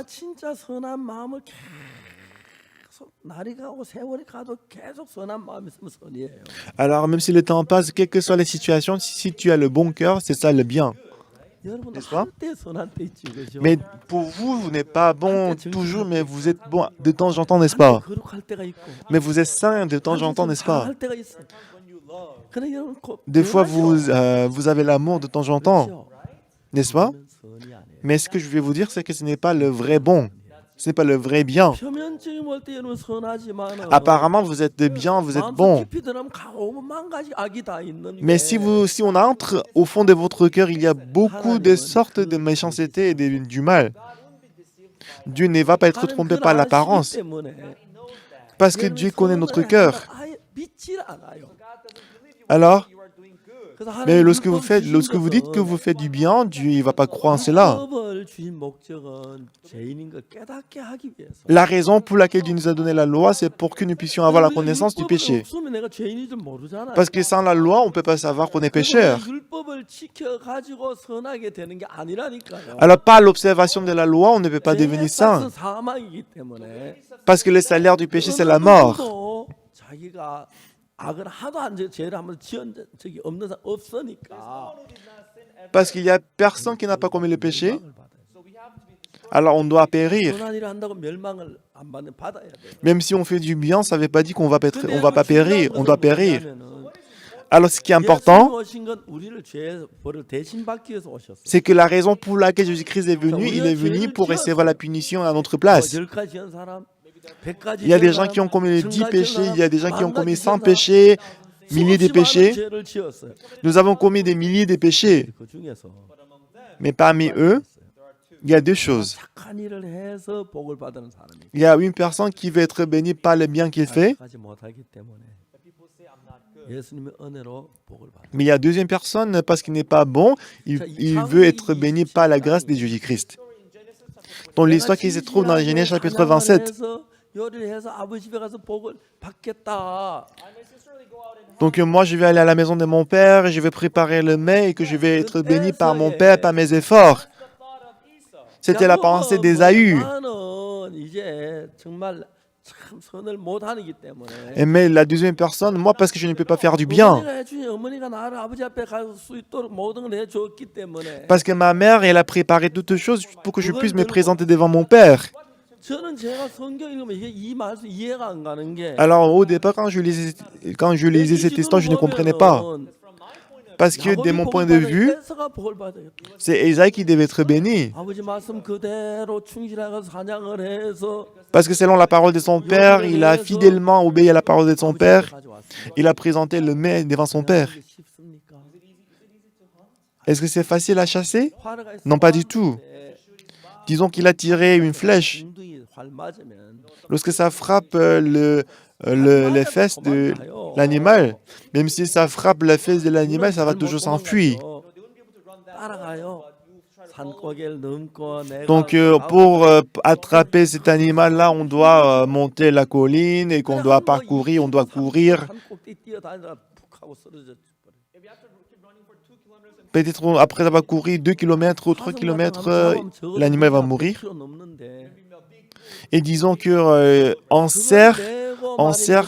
Alors même si le temps passe, quelles que soient les situations, si tu as le bon cœur, c'est ça le bien. N'est-ce pas? Mais pour vous, vous n'êtes pas bon toujours, mais vous êtes bon de temps en temps, n'est-ce pas? Mais vous êtes saint de temps en temps, n'est-ce pas? Des fois, vous avez l'amour de temps en temps, n'est-ce pas? 선이 아니에요. Mais ce que je vais vous dire, c'est que ce n'est pas le vrai bon. Ce n'est pas le vrai bien. 표면적인 볼 때 여러분 선하지만은 Apparemment, vous êtes bien, vous êtes 마음속 bon. 깊이 들어가면 오만 가지 악이 다 있는데 Mais si on entre au fond de votre cœur, il y a beaucoup de sortes de méchanceté et du mal. Dieu ne va pas être 하나님 trompé 그걸 par 아시기 l'apparence. 때문에 Parce que 여러분이 Dieu connaît notre 선을 cœur. 한다고 아예 믿질 않아요. Alors, 그래서 mais 하나님 lorsque 율법 vous dites que 주신 vous faites du bien, Dieu ne va pas croire en cela. 율법을 주신 목적은 죄인인 걸 깨닫게 하기 위해서. La raison pour laquelle Dieu nous a donné la loi, c'est pour que nous puissions avoir la connaissance du péché. 없으면 내가 죄인인 줄 모르잖아요. Parce que sans la loi, on ne peut pas savoir qu'on est pécheur. 그래서 율법을 지켜 가지고 선하게 되는 게 아니라니까요. Alors, par l'observation de la loi, on ne peut pas devenir saint. 사망이기 때문에 Parce que le salaire du péché, c'est la mort. 또 자기가 악을 하도 안 죄를 한번 지은 적이 없는 사람 없으니까. Parce qu'il n'y a personne qui n'a pas commis le péché. Alors, on doit périr. 선한 일을 한다고 멸망을 안 받는 받아야 돼요. Même si on fait du bien, ça ne veut pas dire qu'on va pas 근데 pas périr. 중요한 On doit 것은 périr. 뭐냐면은 Alors, ce qui est 예수님 important, 오신 건 우리를 죄의 벌을 대신 받기 위해서 오셨어요. c'est que la raison pour laquelle Jésus-Christ est venu, il est venu pour recevoir la punition à notre place. 10가지 지은 사람, 100가지 Il y a des 지은 gens qui ont 사람, commis 10 1000가지 péchés, 지은 il y a des gens 사람, qui ont commis 100 1000가지 지은 사람, péchés, milliers de 수없이 많은 péchés. 죄를 지었어요. Nous avons commis des milliers de péchés. 그 중에서 Mais parmi eux, il y a deux choses. 착한 일을 해서 복을 받는 사람이 Il y a une personne qui veut être bénie par le bien qu'il fait, 하지 못하기 때문에 예수님의 은혜로 복을 받아요. mais il y a deuxième personne, parce qu'il n'est pas bon, il veut être béni par la grâce de Jésus-Christ. Dans l'histoire qui se trouve dans Genèse chapitre 27. 요리를 해서 아버지 집에 가서 복을 받겠다. Donc moi, je vais aller à la maison de mon père, je vais préparer le mets et que je vais être béni par mon père, par mes efforts. C'était la pensée d'Ésaü. 나는 이제 정말 참 선을 못 하기 때문에. Mais la deuxième personne, moi, parce que je ne peux pas faire du bien. 어머니가 해주니 어머니가 나를 아버지 앞에 갈 수 있도록 모든 걸 해줬기 때문에. Parce que ma mère, elle a préparé toutes choses pour que je puisse me présenter devant mon père. 저는 제가 성경 읽으면 이게 이 말씀 이해가 안 가는 게. Alors au départ, quand je lisais cette histoire, je ne comprenais pas. Parce que de mon point de vue, 에서가 복을 받아요. c'est Ésaïe qui devait être béni. 아버지 말씀 그대로 충실하게 사냥을 해서 Parce que selon la parole de son père, il a fidèlement obéi à la parole de son père. Il a présenté le mets devant son père. 쉽습니까? Est-ce que c'est facile à chasser? 화를 Non, pas du tout. Disons qu'il a tiré une flèche. 둥둥이 활 맞으면 Lorsque ça frappe les fesses de l'animal, même si ça frappe les fesses de l'animal, ça va toujours s'enfuir. 따라가요. 산고개를 넘고 내가 Donc pour attraper cet animal-là, on doit monter la colline et qu'on doit parcourir, on doit courir. 산 꼭대기 뛰어다니다가 푹 하고 쓰러져 버려. Peut-être après avoir couru 2 km ou 3 km, l'animal va mourir. Et disons que en cerf,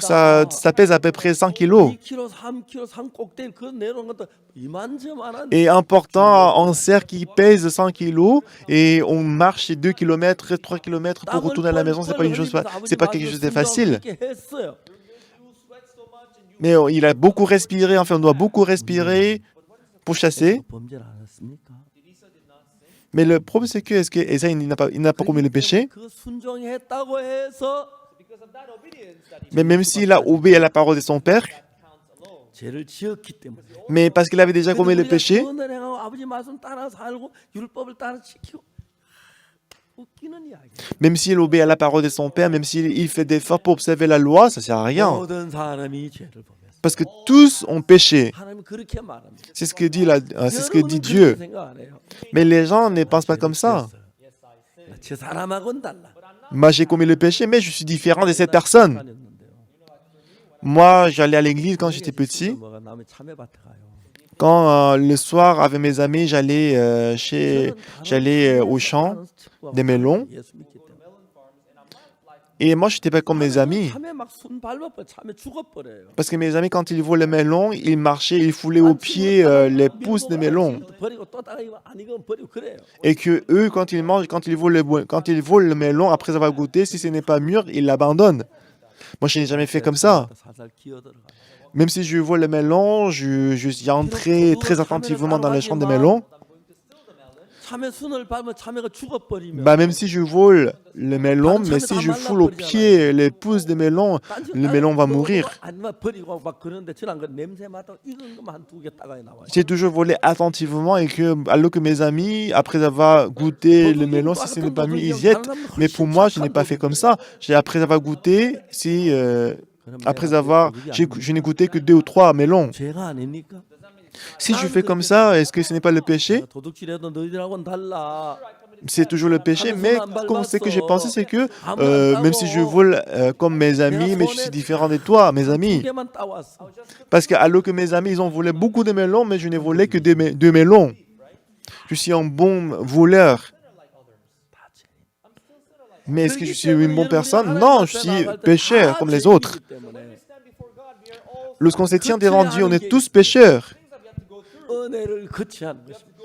ça pèse à peu près 100 kilos. 2kg, 3kg 산 꼭대기 그 내려오는 것도 이만저만한. Et important, en cerf qui pèse 100 kilos et on marche 2 km, 3 km pour retourner à la maison, c'est pas une chose, c'est pas quelque chose de facile. Mais il a beaucoup respiré, enfin on doit beaucoup respirer pour chasser. 범죄를 안 했습니까? Mais le problème c'est que est-ce que Ésaïe il n'a pas commis le péché? 그 순종했다고 해서 Mais même s'il a obéi à la parole de son père, 죄를 지었기 때문에. mais parce qu'il avait déjà commis le péché, 선을 행하고 아버지 말씀 따라 살고 율법을 따라 지키고 웃기는 이야기. même s'il obéit à la parole de son père, même s'il fait des efforts pour observer la loi, ça sert à rien. 모든 사람이 죄를 범했어. Parce que tous ont péché. 하나님 그렇게 말합니다. C'est ce que dit Dieu. 생각 안 해요. Mais les gens ne pensent pas comme ça. 저 사람하고는 달라. Moi, j'ai commis le péché, mais je suis différent de cette personne. Moi, j'allais à l'église quand j'étais petit. 뭐가 남의 참외밭에 가요. Quand le soir, avec mes amis, j'allais au champ des melons. 예수 믿기 때문에. Et moi, je n'étais pas comme mes amis. 참외 막 순 밟아버려. 참외 죽어버려요. Parce que mes amis, quand ils voient le melon, ils marchaient, ils foulaient aux pieds les pousses des melons. 버리고 또 다가 이거 안 익으면 버리고 그래요. Et que eux, quand ils mangent, quand ils volent le melon, après avoir goûté, si ce n'est pas mûr, ils l'abandonnent. Moi, je n'ai jamais fait comme ça. 살살 기어들어가요. Même si je vois le melon, je suis entré très attentivement dans le champ des melons. 참외 순을 밟으면 참외가 죽어버리면 Bah, même si je vole le melon, mais si je foule au pied les pousses de melon, le melon va mourir. 아니면 버리고 막 그러는데 저는 그 냄새 맡아 익은 것만 한 2개 따가이 나와요. J'ai toujours volé attentivement et que, alors que mes amis, après avoir goûté le melon, si ce n'est pas mis, ils jettent. Mais pour moi, je n'ai pas fait comme ça. Après avoir goûté, je n'ai goûté que 2 ou 3 melons. 죄가 아닙니까? Si je fais comme ça, est-ce que ce n'est pas le péché? 도둑질해도 너희들하고는 달라. C'est toujours le péché, mais ce que j'ai pensé, c'est que même si je vole comme mes amis, mais je suis différent de toi, mes 두 amis. 개만 따왔어. Parce que alors que mes amis, ils ont volé beaucoup de melons, mais je n'ai volé que 2 melons. Je suis un bon voleur. Mais est-ce que je suis une bonne personne? Non, je suis pécheur comme les autres. Lorsqu'on se tient devant Dieu, on est tous pécheurs. 은혜를 거치하는 것입니다.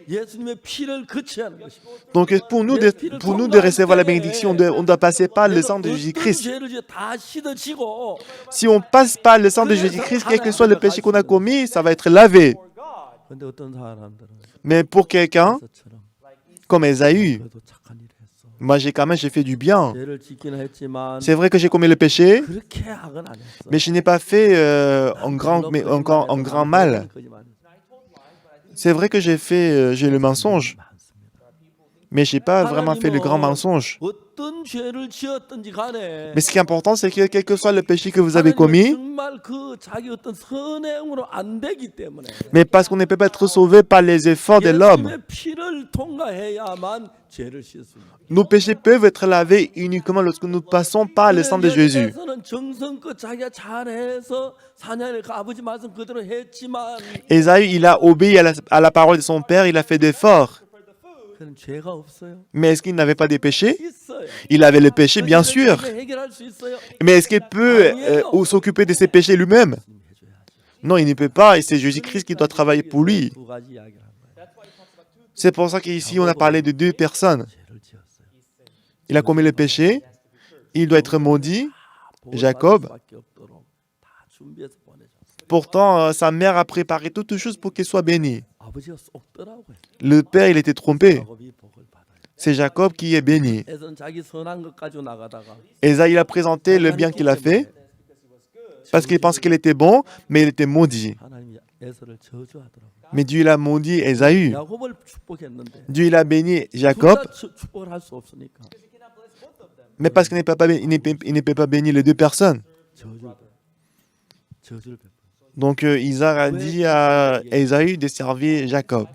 예수님의 피를 거치하는 것입니다. Donc pour nous de recevoir la bénédiction, on doit passer par le sang de 어떤 Jésus-Christ. 죄를 지어 다 씻어지고 Si on passe par le sang de Jésus-Christ, quel que soit le péché qu'on a commis, ça va être lavé. 근데 어떤 사람들은 Mais pour quelqu'un, 에서처럼 comme Ésaü, 그래도 착한 일을 했어. moi j'ai fait du bien. 죄를 짓기는 했지만 C'est vrai que j'ai commis le péché, 그렇게 악은 안 했어. mais je n'ai pas fait en grand mal. C'est vrai que j'ai le mensonge, mais je n'ai pas vraiment fait le grand mensonge. 어떤 죄를 지었든지 간에 Mais ce qui est important, c'est que quel que soit le péché que vous avez commis, 정말 그 자기 어떤 선행으로 안 되기 때문에 mais parce qu'on ne peut pas être sauvé par les efforts de l'homme, 예수님의 피를 통과해야만 죄를 씻습니다. nos péchés peuvent être lavés uniquement lorsque nous passons par le sang de Jésus. 예수님께서는 정성껏 자기가 잘해서 사냥을 그 아버지 말씀 그대로 했지만 Ésaü, il a obéi à la parole de son père, il a fait d'efforts. 그는 죄가 없어요. Mais est-ce qu'il n'avait pas de péché? 있어요. Il avait le péché, bien sûr. 해결할 수 있어요. Mais est-ce qu'il peut s'occuper de ses péchés lui-même? Non, il ne peut pas, et c'est Jésus-Christ qui doit travailler pour lui. 두 가지 이야기를 한 거예요. C'est pour ça qu'ici, on a parlé de 2 personnes. 죄를 지었어요. Il a commis le péché, il doit être maudit. 복을 Jacob. 받을 수밖에 없도록 다 준비해서 보내줬어요. Pourtant, sa mère a préparé toutes choses pour qu'il soit béni. 아버지가 쏙더라고요. Le père, il était trompé. 야곱이 복을 받아요. C'est Jacob qui est béni. 에서는 자기 선한 것 가지고 나가다가 Ésaü a présenté le bien qu'il a fait parce qu'il pensait qu'il était bon, mais il était maudit. 하나님이 에서를 저주하더라고요. Mais Dieu il a maudit Ésaü. 야곱을 축복했는데 Dieu il a béni Jacob, 둘 다 축복을 할 수 없으니까 mais parce qu'il ne peut pas bénir les 2 personnes. 저주를 베풀어. Donc Isaac a dit à Ésaü de servir Jacob.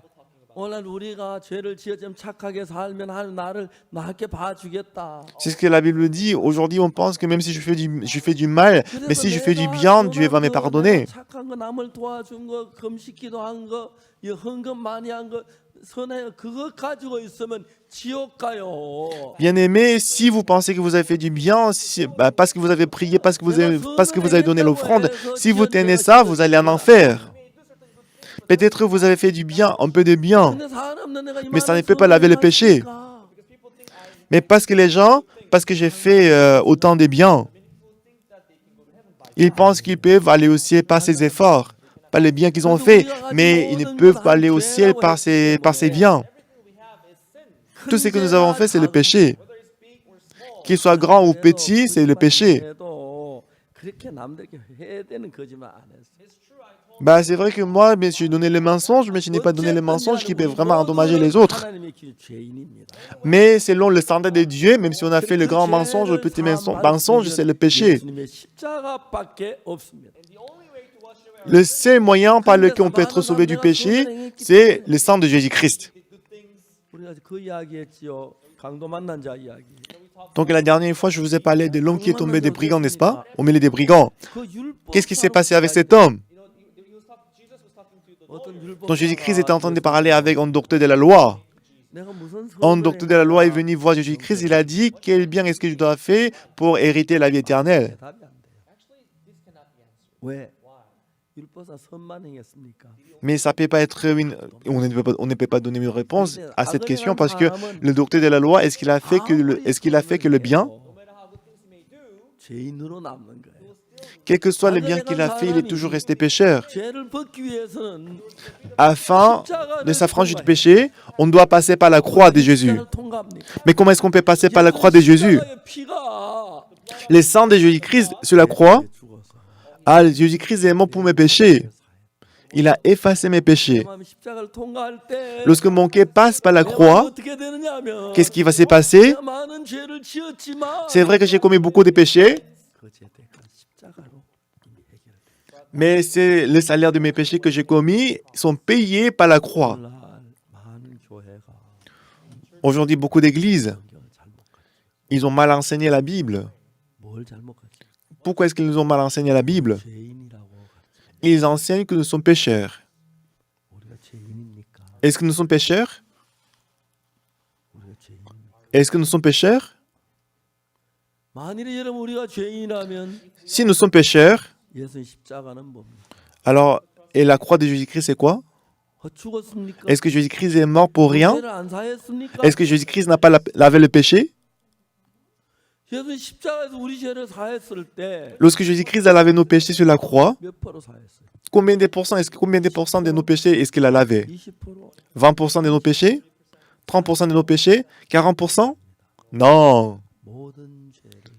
오늘 우리가 죄를 지어 좀 착하게 살면 하나님 나를 나게 봐주겠다. C'est ce que la Bible dit. Aujourd'hui, on pense que même si je fais du mal, mais si je fais du bien, Dieu va me pardonner. 착한 거 남을 도와준 거, 금식기도 한 거, 이 헌금 많이 한 거, 선해 그거 가지고 있으면 지옥 가요. Bien-aimés, si vous pensez que vous avez fait du bien, parce que vous avez prié, parce que vous avez donné l'offrande, si vous tenez ça, vous allez en enfer. Peut-être que vous avez fait du bien, un peu de bien, 근데 사람들은 내가 mais ça ne peut pas laver le péché. Mais parce que j'ai fait autant de bien, ils pensent qu'ils peuvent aller au ciel par ses efforts, par les biens qu'ils ont faits, mais ils ne peuvent pas aller au ciel par ses biens. Tout ce que nous avons fait, c'est le péché. Qu'il soit grand ou petit, c'est le péché. 해도 그렇게 남들에게 해대는 거짓말 안 했어. Bah, c'est vrai que moi, mais j'ai donné le mensonge, mais je n'ai pas donné le mensonge qui peut vraiment endommager les autres. 하나님의 길 죄인입니다. Mais selon le standard de Dieu, même si on a fait le grand mensonge, le petit mensonge, c'est le péché. 예수님의 십자가밖에 없습니다. Le seul moyen par lequel on peut être sauvé du péché, c'est le sang de Jésus-Christ. 우리가 그 이야기했지요. 강도 만난 자 이야기. Donc la dernière fois, je vous ai parlé de l'homme qui est tombé des brigands, n'est-ce pas? Au milieu des brigands. 그 율법 Qu'est-ce qui s'est passé avec cet homme? 어떤 율법 Donc Jésus-Christ était en train de parler avec un docteur de la loi. 내가 무슨 Un 선을 docteur de la loi est venu voir Jésus-Christ, il a dit, quel bien est-ce que je dois faire pour hériter la vie éternelle? 대답이 안 돼요. 왜? 율법사 선만 행했습니까? Mais ça peut pas être on ne peut pas donner une réponse à cette question parce que le docteur de la loi, est-ce qu'il a fait que le bien? 죄인으로 남는 거예요. Quel que soit le bien qu'il a fait, il est toujours resté pécheur. 죄를 벗기 위해서는 Afin de s'affranchir du péché, on doit passer par la croix de Jésus. 십자가를 통과합니까? Mais comment est-ce qu'on peut passer par la croix de Jésus? 십자가의 피가 Le sang de Jésus-Christ sur la croix, 내 죽어서 ah, Jésus-Christ est mort pour mes péchés. Il a effacé mes péchés. 마음이 십자가를 통과할 때 Lorsque mon cœur passe par la 내가 croix, 어떻게 되느냐면 qu'est-ce qui va se passer? 내가 많은 죄를 지었지만 C'est vrai que j'ai commis beaucoup de péchés, 그 죄 대가 십자가로 이미 해결됐다. mais c'est le salaire de mes péchés que j'ai commis sont payés par la croix. 오늘날 많은 교회가 Aujourd'hui, beaucoup d'églises, 성경을 잘못 가르쳐. ils ont mal enseigné la Bible. 뭘 잘못 가르쳐? Pourquoi est-ce qu'ils nous ont mal enseigné la Bible? 죄인이라고 가르쳐. Ils enseignent que nous sommes pécheurs. 우리가 죄인입니까? Est-ce que nous sommes pécheurs? 우리가 죄인입니까? Est-ce que nous sommes pécheurs? 만일에 여러분 우리가 죄인이라면 Si nous sommes pécheurs, 예수님 십자가는 뭡니까? alors, et la croix de Jésus-Christ, c'est quoi? 죽었습니까? Est-ce que Jésus-Christ est mort pour rien? 죄를 안 사했습니까? Est-ce que Jésus-Christ n'a pas lavé le péché? 예수님 십자가에서 우리 죄를 사했을 때 몇 Lorsque Jésus-Christ a lavé nos péchés sur la croix, 프로 사했어요? combien de pourcents de nos péchés est-ce qu'il a lavé? 20%. 20% de nos péchés? 30% de nos péchés? 40%? Non. 모든 죄를 사했어요.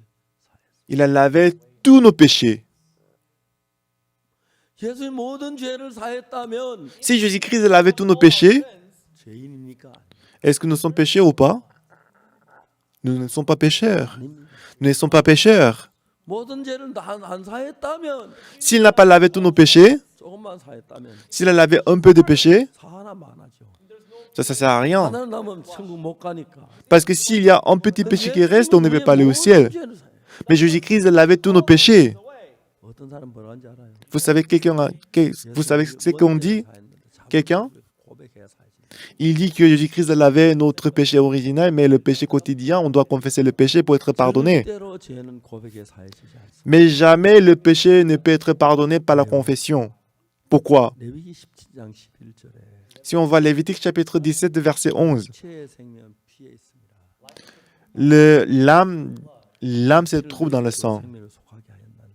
Il a lavé tous nos péchés. 예수님 모든 죄를 사했다면 Si Jésus-Christ a lavé tous nos péchés, 죄인입니까? est-ce que nous sommes pécheurs ou pas? Nous ne sommes pas pécheurs. 아닙니다. Nous ne sommes pas pécheurs. 모든 죄를 안 사했다면 S'il n'a pas lavé tous nos péchés, 조금만 사했다면 s'il a lavé un peu de péchés, 사 하나 많아죠. ça ne sert à rien. 하나는 남으면 천국 못 가니까. Parce que s'il y a un petit péché qui reste, on ne peut pas aller au ciel. Mais Jésus-Christ a lavé tous nos péchés. 어떤 사람 뭐라 하는지 알아요? Vous savez, vous savez ce qu'on dit? Quelqu'un? 고백해야 사야지. Il dit que Jésus-Christ a lavé notre péché original, mais le péché quotidien, on doit confesser le péché pour être pardonné. 절대로 죄는 고백해 사야지. Mais jamais le péché ne peut être pardonné par la confession. Pourquoi? 레위기 17장 11절에 Si on va Lévitique chapitre 17, verset 11, 육체의 생명 피에 있습니다. l'âme se trouve dans le sang. 생명을 속하게 하였나니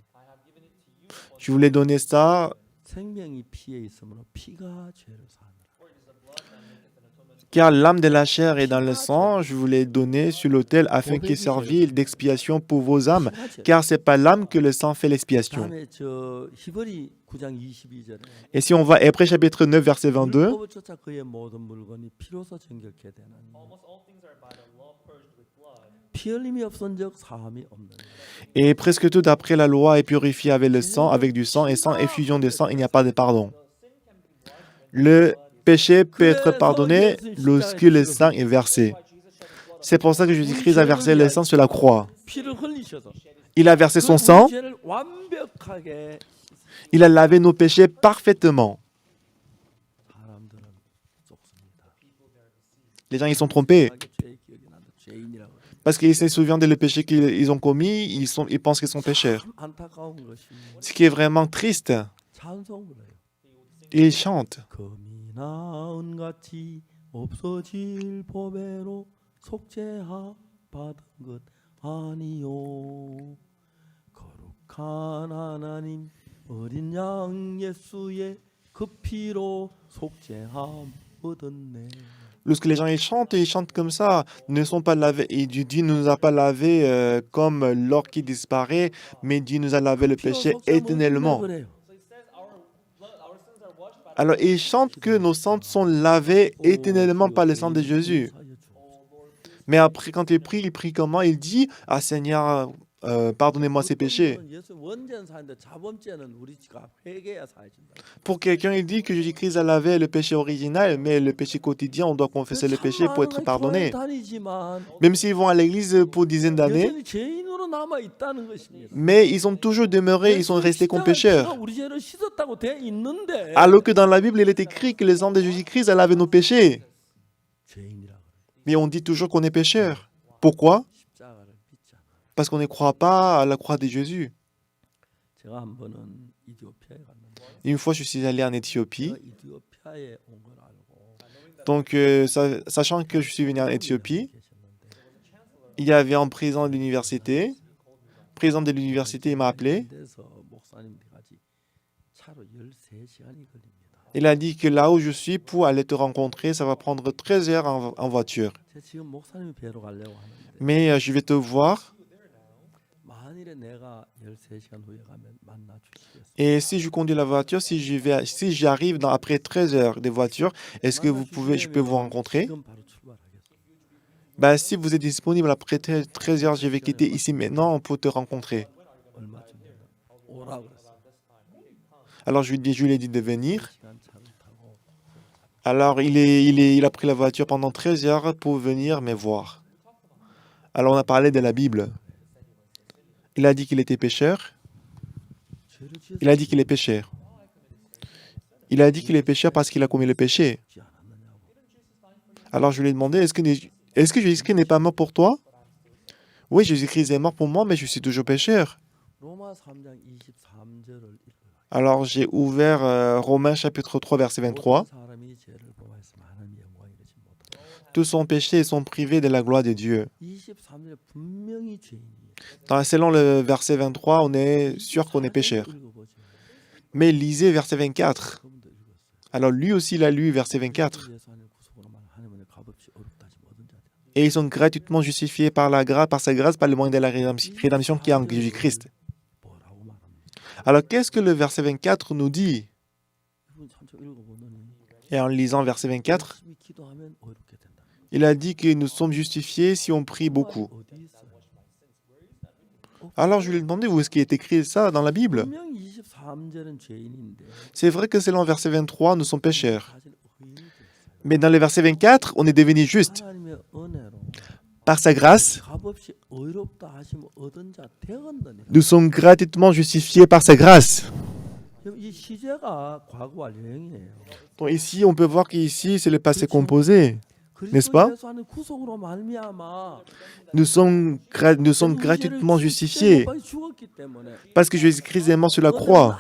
Je voulais donner ça 생명이 피에 있으므로 피가 죄를 사하느라. car l'âme de la chair est dans le sang. Je voulais donner sur l'autel afin qu'il servît d'expiation pour vos âmes, car c'est pas l'âme que le sang fait l'expiation. 다음에 저 히브리 9장 22절에 Et si on va Hébreux chapitre 9, verset 22, 율법을 쫓아 그의 모든 물건이 피로서 정결케 되나니 피 흘림이 없은즉 사함이 없느니라. et presque tout d'après la loi est purifié avec le sang, avec du sang, et sans effusion de sang, il n'y a pas de pardon. Le péché peut être pardonné lorsque le sang est versé. C'est pour ça que Jésus-Christ a versé le sang sur la croix. 피를 흘리셔서 Il a versé son 그 sang, 우리 죄를 완벽하게 il a lavé nos péchés parfaitement. 사람들은 속습니다. Les gens, ils sont trompés. 죄의 기억이 난다. 죄인이라고. Parce qu'ils se souviennent de le péché qu'ils ont commis, ils pensent qu'ils sont pécheurs. 참 안타까운 것이 Ce qui est vraiment triste, 찬송을 해요. ils chantent. 금이 나은 같이 없어질 보배로 속죄하 받은 것 아니요. 거룩한 하나님 어린 양 예수의 그 피로 속죄함 얻었네. Lorsque les gens ils chantent comme ça, ne sont pas lavés. Et Dieu ne nous a pas lavés comme l'or qui disparaît, mais Dieu nous a lavé le péché éternellement. Alors ils chantent que nos sang sont lavés éternellement par le sang de Jésus. Mais après, quand il prie comment? Il dit, ah Seigneur, pardonnez-moi ces péchés. Pour quelqu'un, il dit que Jésus-Christ a lavé le péché original, mais le péché quotidien, on doit confesser le péché pour être pardonné. Même s'ils vont à l'église pour dizaines d'années, mais ils ont toujours demeuré, ils sont restés comme pécheurs. Alors que dans la Bible, il est écrit que le sang de Jésus-Christ a lavé nos péchés. Mais on dit toujours qu'on est pécheur. Pourquoi? Parce qu'on ne croit pas à la croix de Jésus. Une fois, je suis allé en Éthiopie. Donc, sachant que je suis venu en Éthiopie, il y avait un président de l'université président de l'université, il m'a appelé. Il a dit que là où je suis, pour aller te rencontrer, ça va prendre 13 heures en voiture. Mais je vais te voir. Et si je conduis la voiture, si j'arrive après 13 heures de voiture, est-ce que je peux vous rencontrer? Ben, si vous êtes disponible après 13 heures, je vais quitter ici maintenant pour te rencontrer. Alors je lui ai dit de venir. Alors il a pris la voiture pendant 13 heures pour venir me voir. Alors on a parlé de la Bible. Il a dit qu'il était pécheur. Il a dit qu'il est pécheur. Il a dit qu'il est pécheur parce qu'il a commis le péché. Alors je lui ai demandé, est-ce que Jésus-Christ n'est pas mort pour toi? Oui, Jésus-Christ est mort pour moi, mais je suis toujours pécheur. Alors j'ai ouvert Romains chapitre 3, verset 23. Tous sont péchés et sont privés de la gloire de Dieu. Selon le verset 23, on est sûr qu'on est pécheur. Mais lisez verset 24. Alors lui aussi, il a lu verset 24. Et ils sont gratuitement justifiés par sa grâce, par le moyen de la rédemption qui est en Jésus-Christ. Alors qu'est-ce que le verset 24 nous dit? Et en lisant verset 24, il a dit que nous sommes justifiés si on prie beaucoup. Alors je lui ai demandé où est-ce qu'il est écrit ça dans la Bible. C'est vrai que selon verset 23, nous sommes pécheurs. Mais dans le verset 24, on est devenu juste. Par sa grâce, nous sommes gratuitement justifiés par sa grâce. Donc ici, on peut voir qu'ici, c'est le passé composé, n'est-ce pas? Nous sommes gratuitement justifiés parce que Jésus-Christ est mort sur la croix.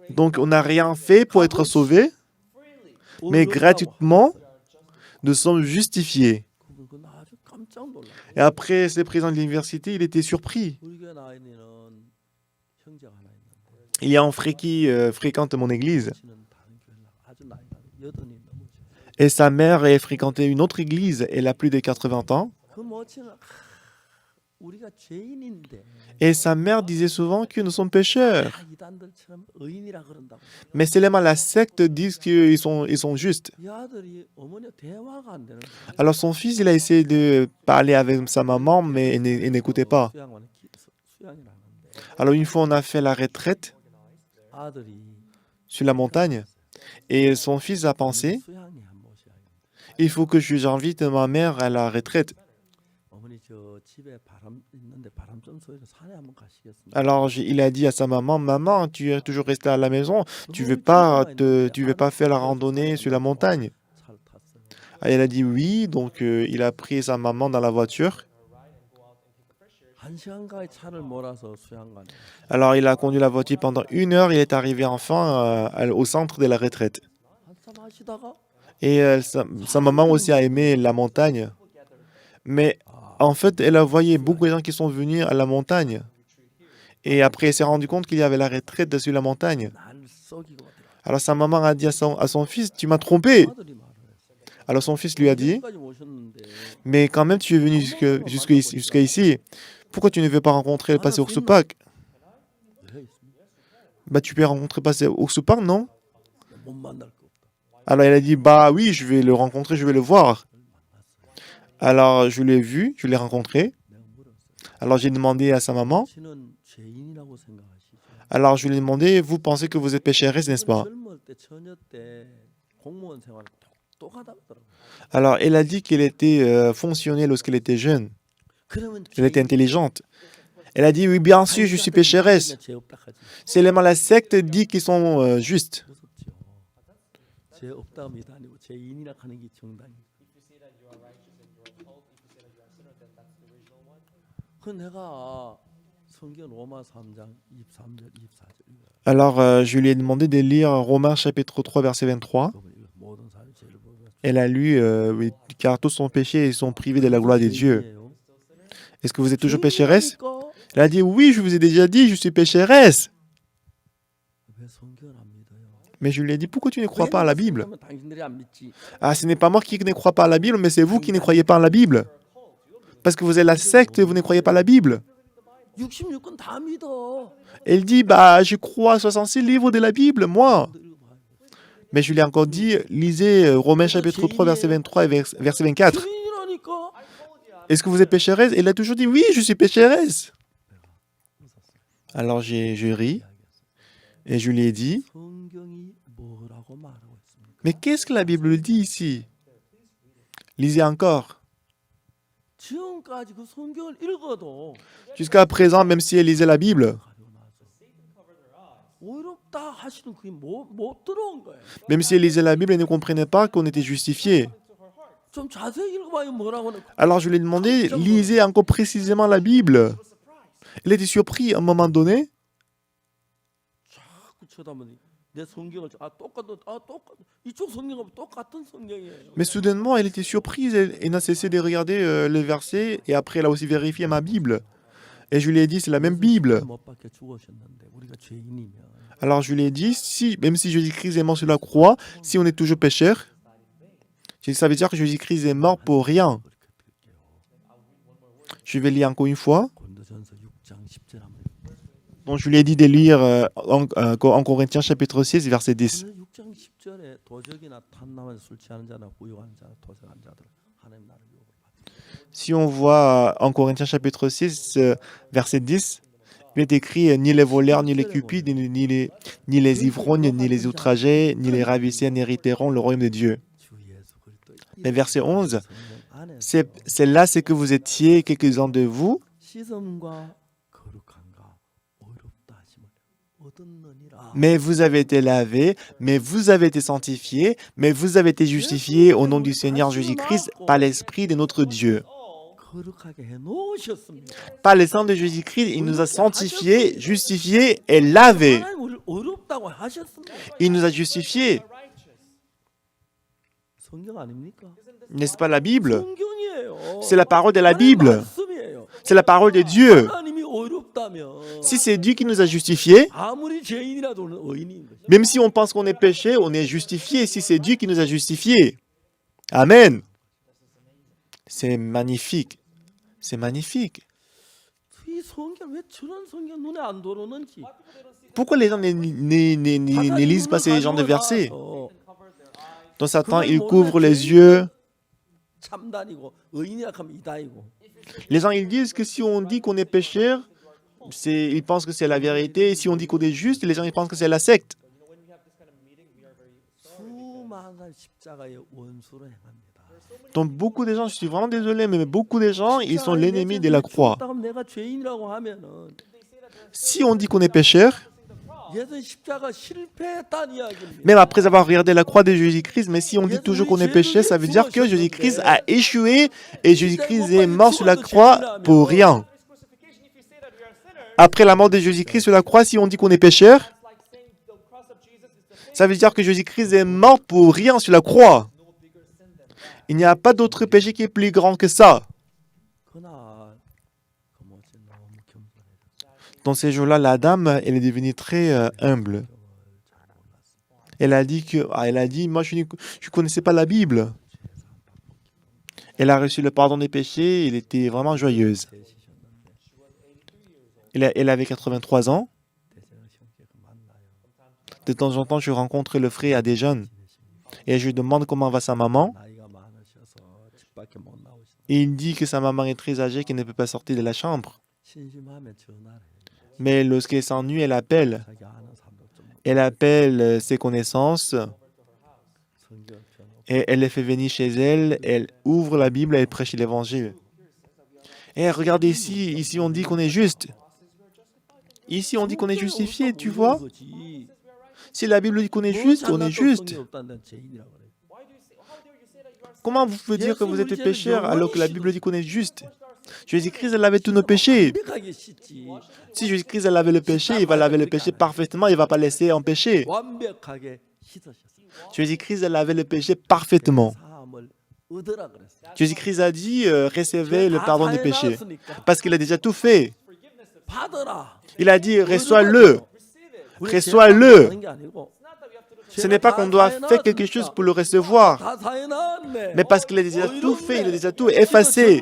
Donc, on n'a rien fait pour être sauvé, mais gratuitement, nous sommes justifiés. Et après, ce président de l'université, il était surpris. Il y a un frère qui fréquente mon église. Et sa mère a fréquenté une autre église. Elle a plus de 80 ans. Et sa mère disait souvent que nous sommes pécheurs. Mais seulement la secte dit qu'ils sont justes. Alors son fils, il a essayé de parler avec sa maman, mais il n'écoutait pas. Alors une fois, on a fait la retraite sur la montagne. Et son fils a pensé, il faut que j'invite ma mère à la retraite. Alors il a dit à sa maman, maman, tu es toujours restée à la maison, tu veux pas faire la randonnée sur la montagne? Et elle a dit oui, donc il a pris sa maman dans la voiture. Alors il a conduit la voiture pendant 1 heure, il est arrivé enfin au centre de la retraite. Et sa maman aussi a aimé la montagne. Mais en fait, elle a voyé beaucoup de gens qui sont venus à la montagne. Et après, elle s'est rendu compte qu'il y avait la retraite sur la montagne. Alors sa maman a dit à son fils, tu m'as trompé. Alors son fils lui a dit, mais quand même tu es venu jusqu'à ici. Pourquoi tu ne veux pas rencontrer le pasteur Oxupak? Tu peux rencontrer le pasteur Oxupak, non? Alors elle a dit, oui, je vais le rencontrer, je vais le voir. Alors je l'ai vu, je l'ai rencontré. Alors j'ai demandé à sa maman. Alors je lui ai demandé, vous pensez que vous êtes pécheresse, n'est-ce pas? Alors elle a dit qu'elle était fonctionnelle lorsqu'elle était jeune. Elle était intelligente. Elle a dit, oui, bien sûr, je suis pécheresse. Seulement la secte dit qu'ils sont justes. Alors je lui ai demandé de lire Romains chapitre 3, verset 23. Elle a lu, oui, car tous sont péchés et sont privés de la gloire de Dieu. Est-ce que vous êtes toujours pécheresse? 죄인이라니까. Elle a dit, oui, je vous ai déjà dit, je suis pécheresse. 왜 성경을 안 믿어요? Mais je lui ai dit, pourquoi tu ne crois 왜 pas à la 내가 Bible? 성경하면 당신들이 안 믿지? Ah, ce n'est pas moi qui ne crois pas à la Bible, mais c'est vous qui ne croyez pas à la Bible. Parce que vous êtes la secte et vous ne croyez pas à la Bible. 66권 다 믿어. Elle dit, bah, je crois à 66 livres de la Bible, moi. Mais je lui ai encore dit, lisez Romains chapitre 3, verset 23 et verset 24. 죄인이라니까. Est-ce que vous êtes pécheresse? Elle a toujours dit, oui, je suis pécheresse. Alors je ris et je lui ai dit, 성경이 뭐라고 말하고 있습니까? mais qu'est-ce que la Bible dit ici? Lisez encore. 지금까지 그 성경을 읽어도 Jusqu'à présent, même si elle lisait la Bible, 어렵다 하시는 그게 못 들어온 거예요. même si elle lisait la Bible, elle ne comprenait pas qu'on était justifié. 좀 자세히 읽어봐요. 뭐라고 하는 Alors je lui ai demandé, lisez encore précisément la Bible. Elle était surprise à un moment donné. 자꾸 쳐다보니 내 성경을 똑같 이쪽 성경하고 똑같은 성경이에요. Mais soudainement, elle était surprise et n'a cessé de regarder les versets. Et après, elle a aussi vérifié ma Bible. Et je lui ai dit, c'est la même Bible. 못 박혀 죽으셨는데 우리가 죄인이면 Alors je lui ai dit, si, même si Jésus-Christ est mort sur la croix, si on est toujours pécheur, ça veut dire que Jésus-Christ est mort pour rien. Je vais lire encore une fois. 고린도전서 6장 10절 한번. Donc je lui ai dit de lire en Corinthiens chapitre 6, verset 10. 6장 10절에 도적이나 탐나면 술 취하는 자나 부유한 자나 도색한 자들 하나님 나를 유혹을 받지. Si on voit en Corinthiens chapitre 6, verset 10, il est écrit ni les voleurs, ni les cupides, ni les ivrognes, ni les outragés, ni les ravisseurs n'hériteront le royaume de Dieu. 주 예수 그리스도 Mais verset 11, 성령 안에서 c'est là ce que vous étiez, quelques-uns de vous, 시험과 거룩함과 어렵다 하심을 얻었느니라. mais vous avez été lavés, mais vous avez été sanctifiés, mais vous avez été justifiés au nom du Seigneur Jésus-Christ par l'Esprit de notre Dieu. 거룩하게 해 놓으셨습니다. Par le sang de Jésus-Christ, il nous a sanctifiés, justifiés et lavés. 하나님 우리를 어렵다고 하셨습니다. Il nous a justifiés. 성경 아닙니까? N'est-ce pas la Bible? 성경이에요. C'est la parole de la 하나님 Bible. 말씀이에요. C'est la parole de Dieu. 하나님이 어렵다면 Si c'est Dieu qui nous a justifiés, 아무리 죄인이라도 의인인 거죠. même si on pense qu'on est péché, on est justifié. Si c'est Dieu qui nous a justifiés. Amen. C'est magnifique. C'est magnifique. 이 성경 왜 저런 성경 눈에 안 들어오는지. Pourquoi les gens ne lisent pas ces genres de versets? Dans Satan, il couvre les yeux. 참단이고 의인이라 하면 이다이고. Les gens, ils disent que si on dit qu'on est pécheur, ils pensent que c'est la vérité. Et si on dit qu'on est juste, les gens ils pensent que c'est la secte. 수많은 십자가의 원수로 행합니다. Donc beaucoup de gens, je suis vraiment désolé, mais beaucoup de gens, ils sont l'ennemi de la croix. 내가 죄인이라고 하면은 Si on dit qu'on est pécheur, 예수 십자가 실패했다는 이야기입니다. même après avoir regardé la croix de Jésus-Christ, mais si on dit toujours qu'on est pécheur, ça veut dire que Jésus-Christ a échoué et Jésus-Christ est mort sur la croix pour rien. Après la mort de Jésus-Christ sur la croix, si on dit qu'on est pécheur, ça veut dire que Jésus-Christ est mort pour rien sur la croix. Il n'y a pas d'autre péché qui est plus grand que ça. 그날 그 뭐지 너무 겸손해졌어요. Dans ces jours-là, la dame, elle est devenue très humble. Elle a dit, moi je ne connaissais pas la Bible. Elle a reçu le pardon des péchés, elle était vraiment joyeuse. Elle avait 83 ans. De temps en temps, je rencontre le frère à des jeunes et je lui demande comment va sa maman. 나이가 많으셔서 집 밖에 못 나오시다. Et il dit que sa maman est très âgée, qu'elle ne peut pas sortir de la chambre. 심심하면 전화를 해요. Mais lorsqu'elle s'ennuie, elle appelle. 자기 아는 사람들 좀 Elle appelle ses connaissances 성경 펴놓고 et elle les fait venir chez elle. Elle ouvre la Bible et elle prêche l'évangile. Et regardez ici, ici on dit qu'on est juste. Ici on dit qu'on est justifié, tu vois. Si la Bible dit qu'on est juste, on est juste. Comment vous pouvez dire que vous êtes pécheur alors que la Bible dit qu'on est juste? Jésus-Christ, elle avait tous nos péchés. 완벽하게 씻지. Si Jésus-Christ, elle avait le péché, il va laver le péché parfaitement, il ne va pas laisser en péché. 완벽하게 씻으셨어요. Jésus-Christ, elle avait le péché parfaitement. 사함을 얻으라 그랬어요. Jésus-Christ a dit, recevez le 다 pardon des 다 péchés. 해놨으니까 Parce qu'il a déjà tout fait. 받으라. Il a dit, 얻으라 reçois-le. 그래요. 우리 Reçois-le. 죄만 받는 게 아니고 Ce n'est pas qu'on doit faire quelque chose pour le recevoir, 다 사해놨네. mais parce qu'il a déjà tout fait, il a déjà tout effacé.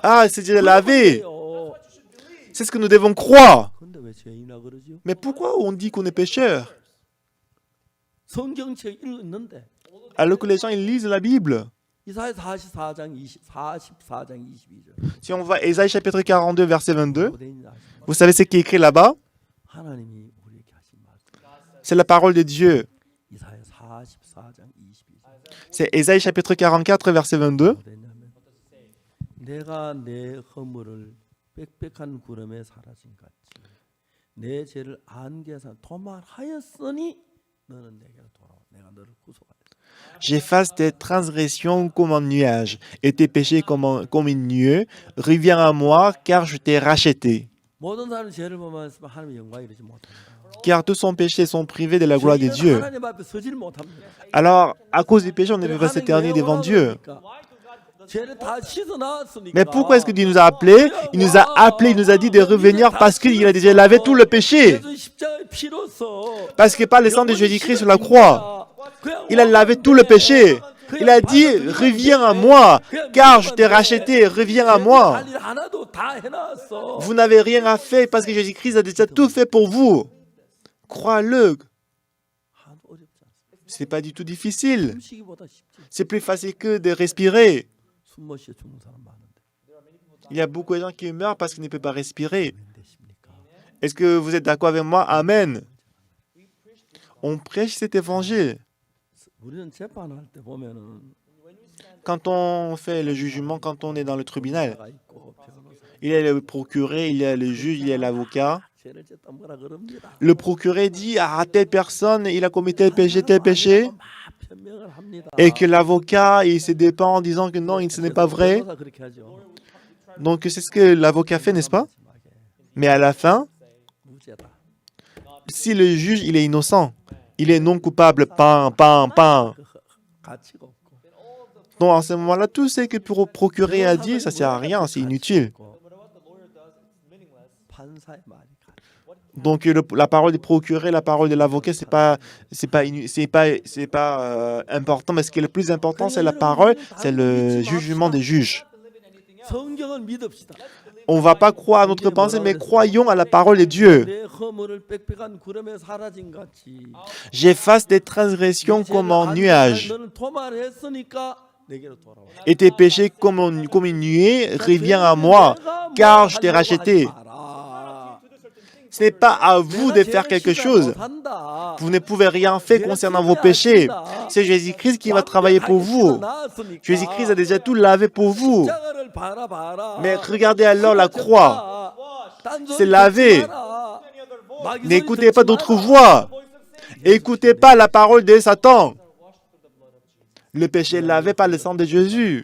Ah, c'est déjà lavé. C'est ce que nous devons croire. 근데 왜 죄인이라 그러죠? Mais pourquoi on dit qu'on est pécheur 성경책 읽는데 alors que les gens ils lisent la Bible? 이사야 44장 22절. Si on va à Ésaïe chapitre 42, verset 22, 뭐돼 있는지 아십니까? vous savez ce qui est écrit là-bas? 하나님이 우리에게 하신 말씀. C'est la parole de Dieu. 이사야 44장 22절. C'est Ésaïe chapitre 44, verset 22. 뭐돼 있냐면 내가 내 허물을 빽빽한 구름에 사라진 같이 내 죄를 안개에서 도말하였으니 너는 내게로 돌아와. 내가 너를 구속하리라. J'efface tes transgressions comme un nuage et tes péchés comme une nuée. Reviens à moi, car je t'ai racheté. 모든 사람이 죄를 범하였으면 하나님의 영광에 이르지 못합니다. Car tous sont péchés sont privés de la gloire de 죄인은 Dieu. 하나님 앞에 서질 못합니다. Alors, à cause du péché, on ne peut pas s'éterniser devant Dieu. 죄를 다 씻어놨으니까. Mais pourquoi est-ce que Dieu nous a appelés? Il nous a appelés, il nous a dit de revenir parce qu'il a déjà lavé tout le péché. 예수 십자가의 피로써 Parce que par le sang de Jésus-Christ sur la croix, il a lavé tout le péché. Il a dit, reviens à moi, car je t'ai racheté, reviens à moi. 할 일 하나도 다 해놨어. Vous n'avez rien à faire parce que Jésus-Christ a déjà tout fait pour vous. Crois-le. 하나도 어렵지 않습니다. Ce n'est pas du tout difficile. 숨쉬기보다 쉽지. C'est plus facile que de respirer. 숨못 쉬어 죽는 사람 많은데 Il y a beaucoup de gens qui meurent parce qu'ils ne peuvent pas respirer. 왜 되십니까? Est-ce que vous êtes d'accord avec moi? Amen. On prêche cet évangile. 우리는 재판할 때 보면은 Quand on fait le jugement, quand on est dans le tribunal, 가 있고 변호사 il y a le procureur, il y a le juge, il y a l'avocat. 죄를 짓다 뭐라 그럽니다. Le procureur dit à telle personne, il a commis tel péché, 막 변명을 합니다. et que l'avocat, il se défend en disant que non, ce n'est pas vrai. 변호사 그렇게 하죠. Donc c'est ce que l'avocat fait, n'est-ce pas? 마지막에 Mais à la fin, 무죄다. si le juge, il est innocent, il est non coupable, pan, pan, pan. 그 가치가 없고. Donc à ce moment-là, tout ce que le procureur a dit, ça ne sert à rien, c'est inutile. 판사의 말이 가치. Donc la parole du procureur, la parole de l'avocat, c'est pas important, mais ce qui est le plus important, c'est la parole, c'est le jugement des juges. 성경을 믿읍시다. On ne va pas croire à notre pensée, mais croyons à la parole de Dieu. 내 허물을 빽빽한 구름에 사라진 같이 J'efface tes transgressions comme un nuage 너는 도말했으니까 내게로 돌아와. et tes péchés comme une nuée. Reviens à moi, car je t'ai racheté. Ce n'est pas à vous de faire quelque chose. Vous ne pouvez rien faire concernant vos péchés. C'est Jésus-Christ qui va travailler pour vous. Jésus-Christ a déjà tout lavé pour vous. Mais regardez alors la croix. C'est lavé. N'écoutez pas d'autres voix. Écoutez pas la parole de Satan. Le péché est lavé par le sang de Jésus.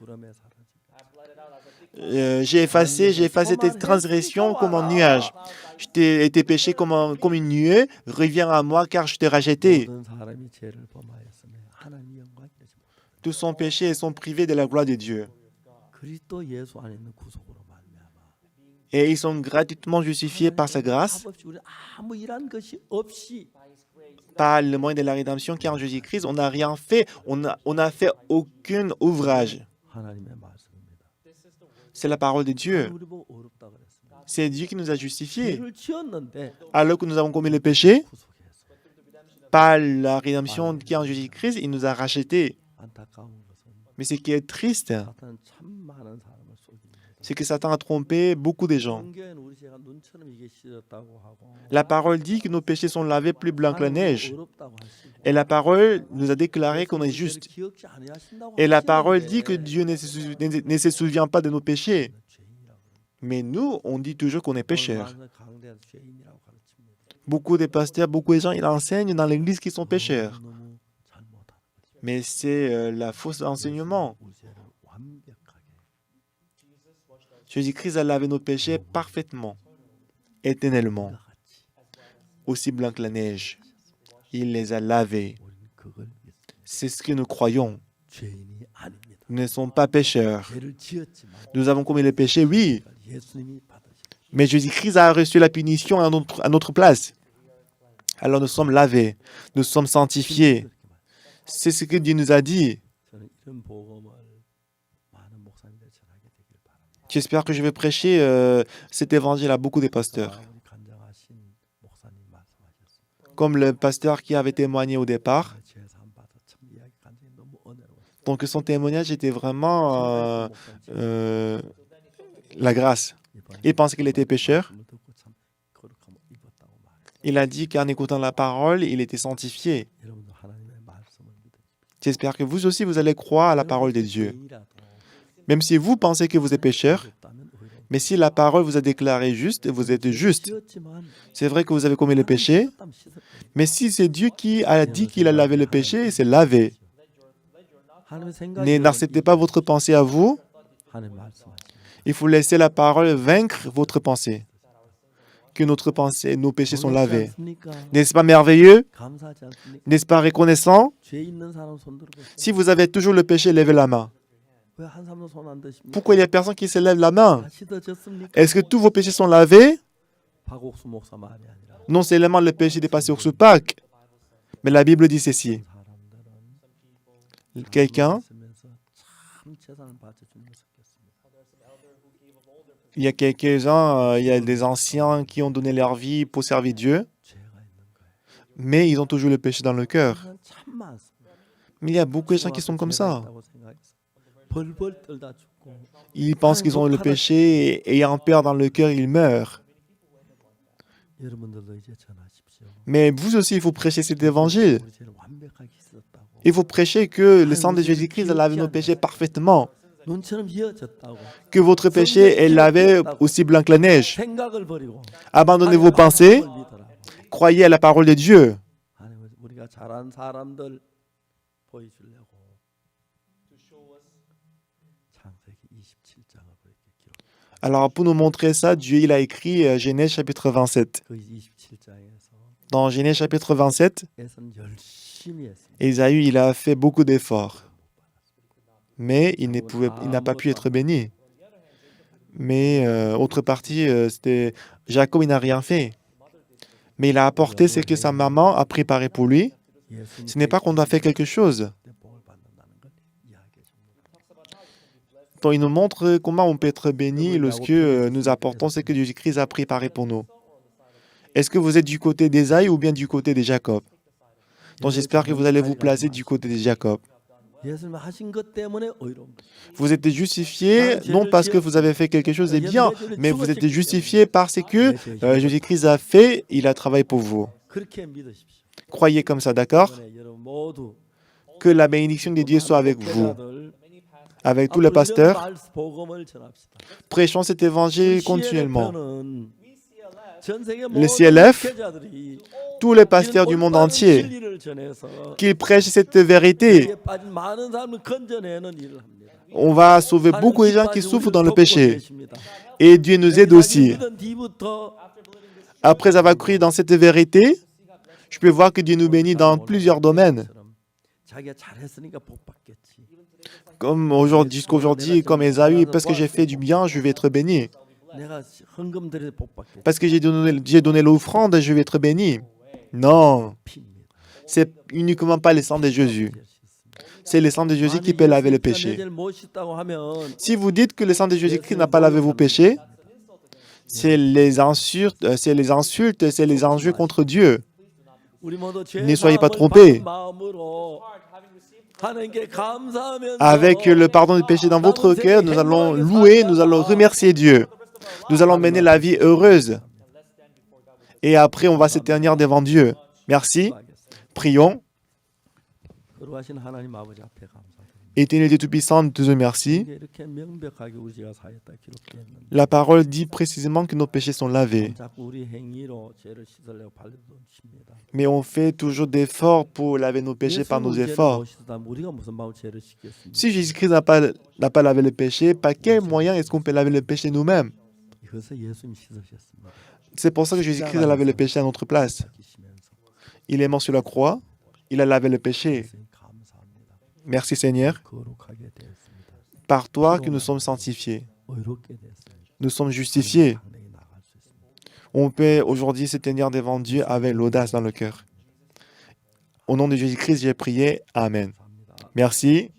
J'ai effacé tes transgressions comme un nuage. Et tes péchés comme une nuée. Reviens à moi car je t'ai racheté. 모든 사람이 죄를 범하였으며 하나님의 영광이 되지 못하다. Tous sont péchés et sont privés de la gloire de Dieu. 그리스도 예수 안에 있는 구속으로 말미암아. Et ils sont gratuitement justifiés par sa grâce, 값 없이 우리 아무 일한 것이 없이 par le moyen de la rédemption qui est en Jésus-Christ. On n'a rien fait, on n'a fait aucun ouvrage. 하나님의 말씀입니다. C'est la parole de Dieu. 우리 보고 어렵다 그랬습니다. C'est Dieu qui nous a justifiés. 죄를 지었는데 Alors que nous avons commis le péché, 구속해서 par la rédemption qui est en Jésus-Christ, il nous a rachetés. 안타까운 것은 Mais ce qui est triste, 사탄은 참 많은 사람을 속입니다. c'est que Satan a trompé beaucoup de gens. 성경에는 우리 죄가 눈처럼 이게 씻었다고 하고 La parole dit que nos péchés sont lavés plus blancs que la neige. 어렵다고 하시고 Et la parole nous a déclaré qu'on est juste. 기억지 아니하신다고 Et la parole 하시는데 dit que Dieu ne se souvient pas de nos péchés. 죄인이라고 Mais nous, on dit toujours qu'on est pécheurs. 오늘 강대에서 죄인이라고 가르칩니다. Beaucoup de pasteurs, beaucoup de gens, ils enseignent dans l'église qu'ils sont pécheurs. 너무 잘못하는 거죠. Mais c'est la fausse enseignement. 우리 죄를 완벽하게 Jésus-Christ a lavé nos péchés parfaitement, éternellement, 같이 aussi blanc que la neige. Il les a lavés. 우리는 그걸 믿습니다. C'est ce que nous croyons. 죄인이 아닙니다. Nous ne sommes pas pécheurs. 죄를 지었지만 Nous avons commis le péché, oui, 예수님이 받으셨습니다. mais Jésus-Christ a reçu la punition à notre place. Alors nous sommes lavés, nous sommes sanctifiés. C'est ce que Dieu nous a dit. 저는 이런 복음을 많은 목사님들 전하게 되길 바랍니다. J'espère que je vais prêcher cet évangile à beaucoup de pasteurs. 마음이 간절하신 목사님 말씀하셨습니다. Comme le pasteur qui avait témoigné au départ. 죄사함 받아 참 이야기 간절히 너무 어려워요. Donc son témoignage était vraiment la grâce. Il pensait qu'il était pécheur. Il a dit qu'en écoutant la parole, il était sanctifié. J'espère que vous aussi, vous allez croire à la parole de Dieu. Même si vous pensez que vous êtes pécheur, mais si la parole vous a déclaré juste, vous êtes juste. C'est vrai que vous avez commis le péché, mais si c'est Dieu qui a dit qu'il a lavé le péché, c'est lavé. N'acceptez pas votre pensée à vous. Il faut laisser la parole vaincre votre pensée. Que nos péchés sont lavés. N'est-ce pas merveilleux? N'est-ce pas reconnaissant? Si vous avez toujours le péché, levez la main. Pourquoi il y a personne qui se lève la main? Est-ce que tous vos péchés sont lavés? Non seulement le péché de pasteur sous Pâques, mais la Bible dit ceci. Quelqu'un, il y a quelques-uns, il y a des anciens qui ont donné leur vie pour servir Dieu, mais ils ont toujours le péché dans le cœur. Mais il y a beaucoup de gens qui sont comme ça. Ils pensent qu'ils ont le péché et ayant peur dans le cœur, ils meurent. Mais vous aussi, il faut prêcher cet évangile. Il faut prêcher que le sang de Jésus-Christ a lavé nos péchés parfaitement. Que votre péché est lavé aussi blanc que la neige. Abandonnez vos pensées. Croyez à la parole de Dieu. Alors, pour nous montrer ça, Dieu il a écrit Genèse chapitre 27. Dans Genèse chapitre 27, Ésaü il a fait beaucoup d'efforts. Mais il n'a pas pu être béni. Mais autre partie, c'était Jacob, il n'a rien fait. Mais il a apporté ce que sa maman a préparé pour lui. Ce n'est pas qu'on doit faire quelque chose. Donc, il nous montre comment on peut être béni lorsque nous apportons ce que Jésus-Christ a préparé pour nous. Est-ce que vous êtes du côté d'Ésaü ou bien du côté de Jacob? Donc j'espère que vous allez vous placer du côté de Jacob. Vous êtes justifié non parce que vous avez fait quelque chose de bien, mais vous êtes justifié parce que Jésus-Christ a fait, il a travaillé pour vous. Croyez comme ça, d'accord? Que la bénédiction de Dieu soit avec vous, avec tous les pasteurs. Prêchons cet évangile continuellement. Le CLF, tous les pasteurs du monde entier, qui prêchent cette vérité. On va sauver beaucoup de gens qui souffrent dans le péché. Et Dieu nous aide aussi. Après avoir cru dans cette vérité, je peux voir que Dieu nous bénit dans plusieurs domaines. Comme aujourd'hui, jusqu'aujourd'hui, comme Ésaü, parce que j'ai fait du bien, je vais être béni. Parce que j'ai donné l'offrande, je vais être béni. Non, c'est uniquement pas le sang de Jésus. C'est le sang de Jésus qui peut laver le péché. Si vous dites que le sang de Jésus-Christ n'a pas lavé vos péchés, c'est les insultes, c'est les injures contre Dieu. Ne soyez pas trompés. Avec le pardon du péché dans votre cœur, nous allons louer, nous allons remercier Dieu. Nous allons mener la vie heureuse. Et après, on va s'éternir devant Dieu. Merci. Prions. Éternel Dieu Tout-Puissant, nous te remercie. La parole dit précisément que nos péchés sont lavés. Mais on fait toujours d'efforts pour laver nos péchés par nos efforts. Si Jésus-Christ n'a pas lavé le péché, par quel moyen est-ce qu'on peut laver le péché nous-mêmes? C'est pour ça que Jésus-Christ a lavé le péché à notre place. Il est mort sur la croix, il a lavé le péché. Merci Seigneur. par toi que nous sommes sanctifiés. 의롭게 됐어요. Nous sommes justifiés. 당연히 나갈 수 있습니다. On peut aujourd'hui se tenir devant Dieu avec l'audace dans le cœur. Au nom de Jésus-Christ, j'ai prié. Amen. 감사합니다. Merci.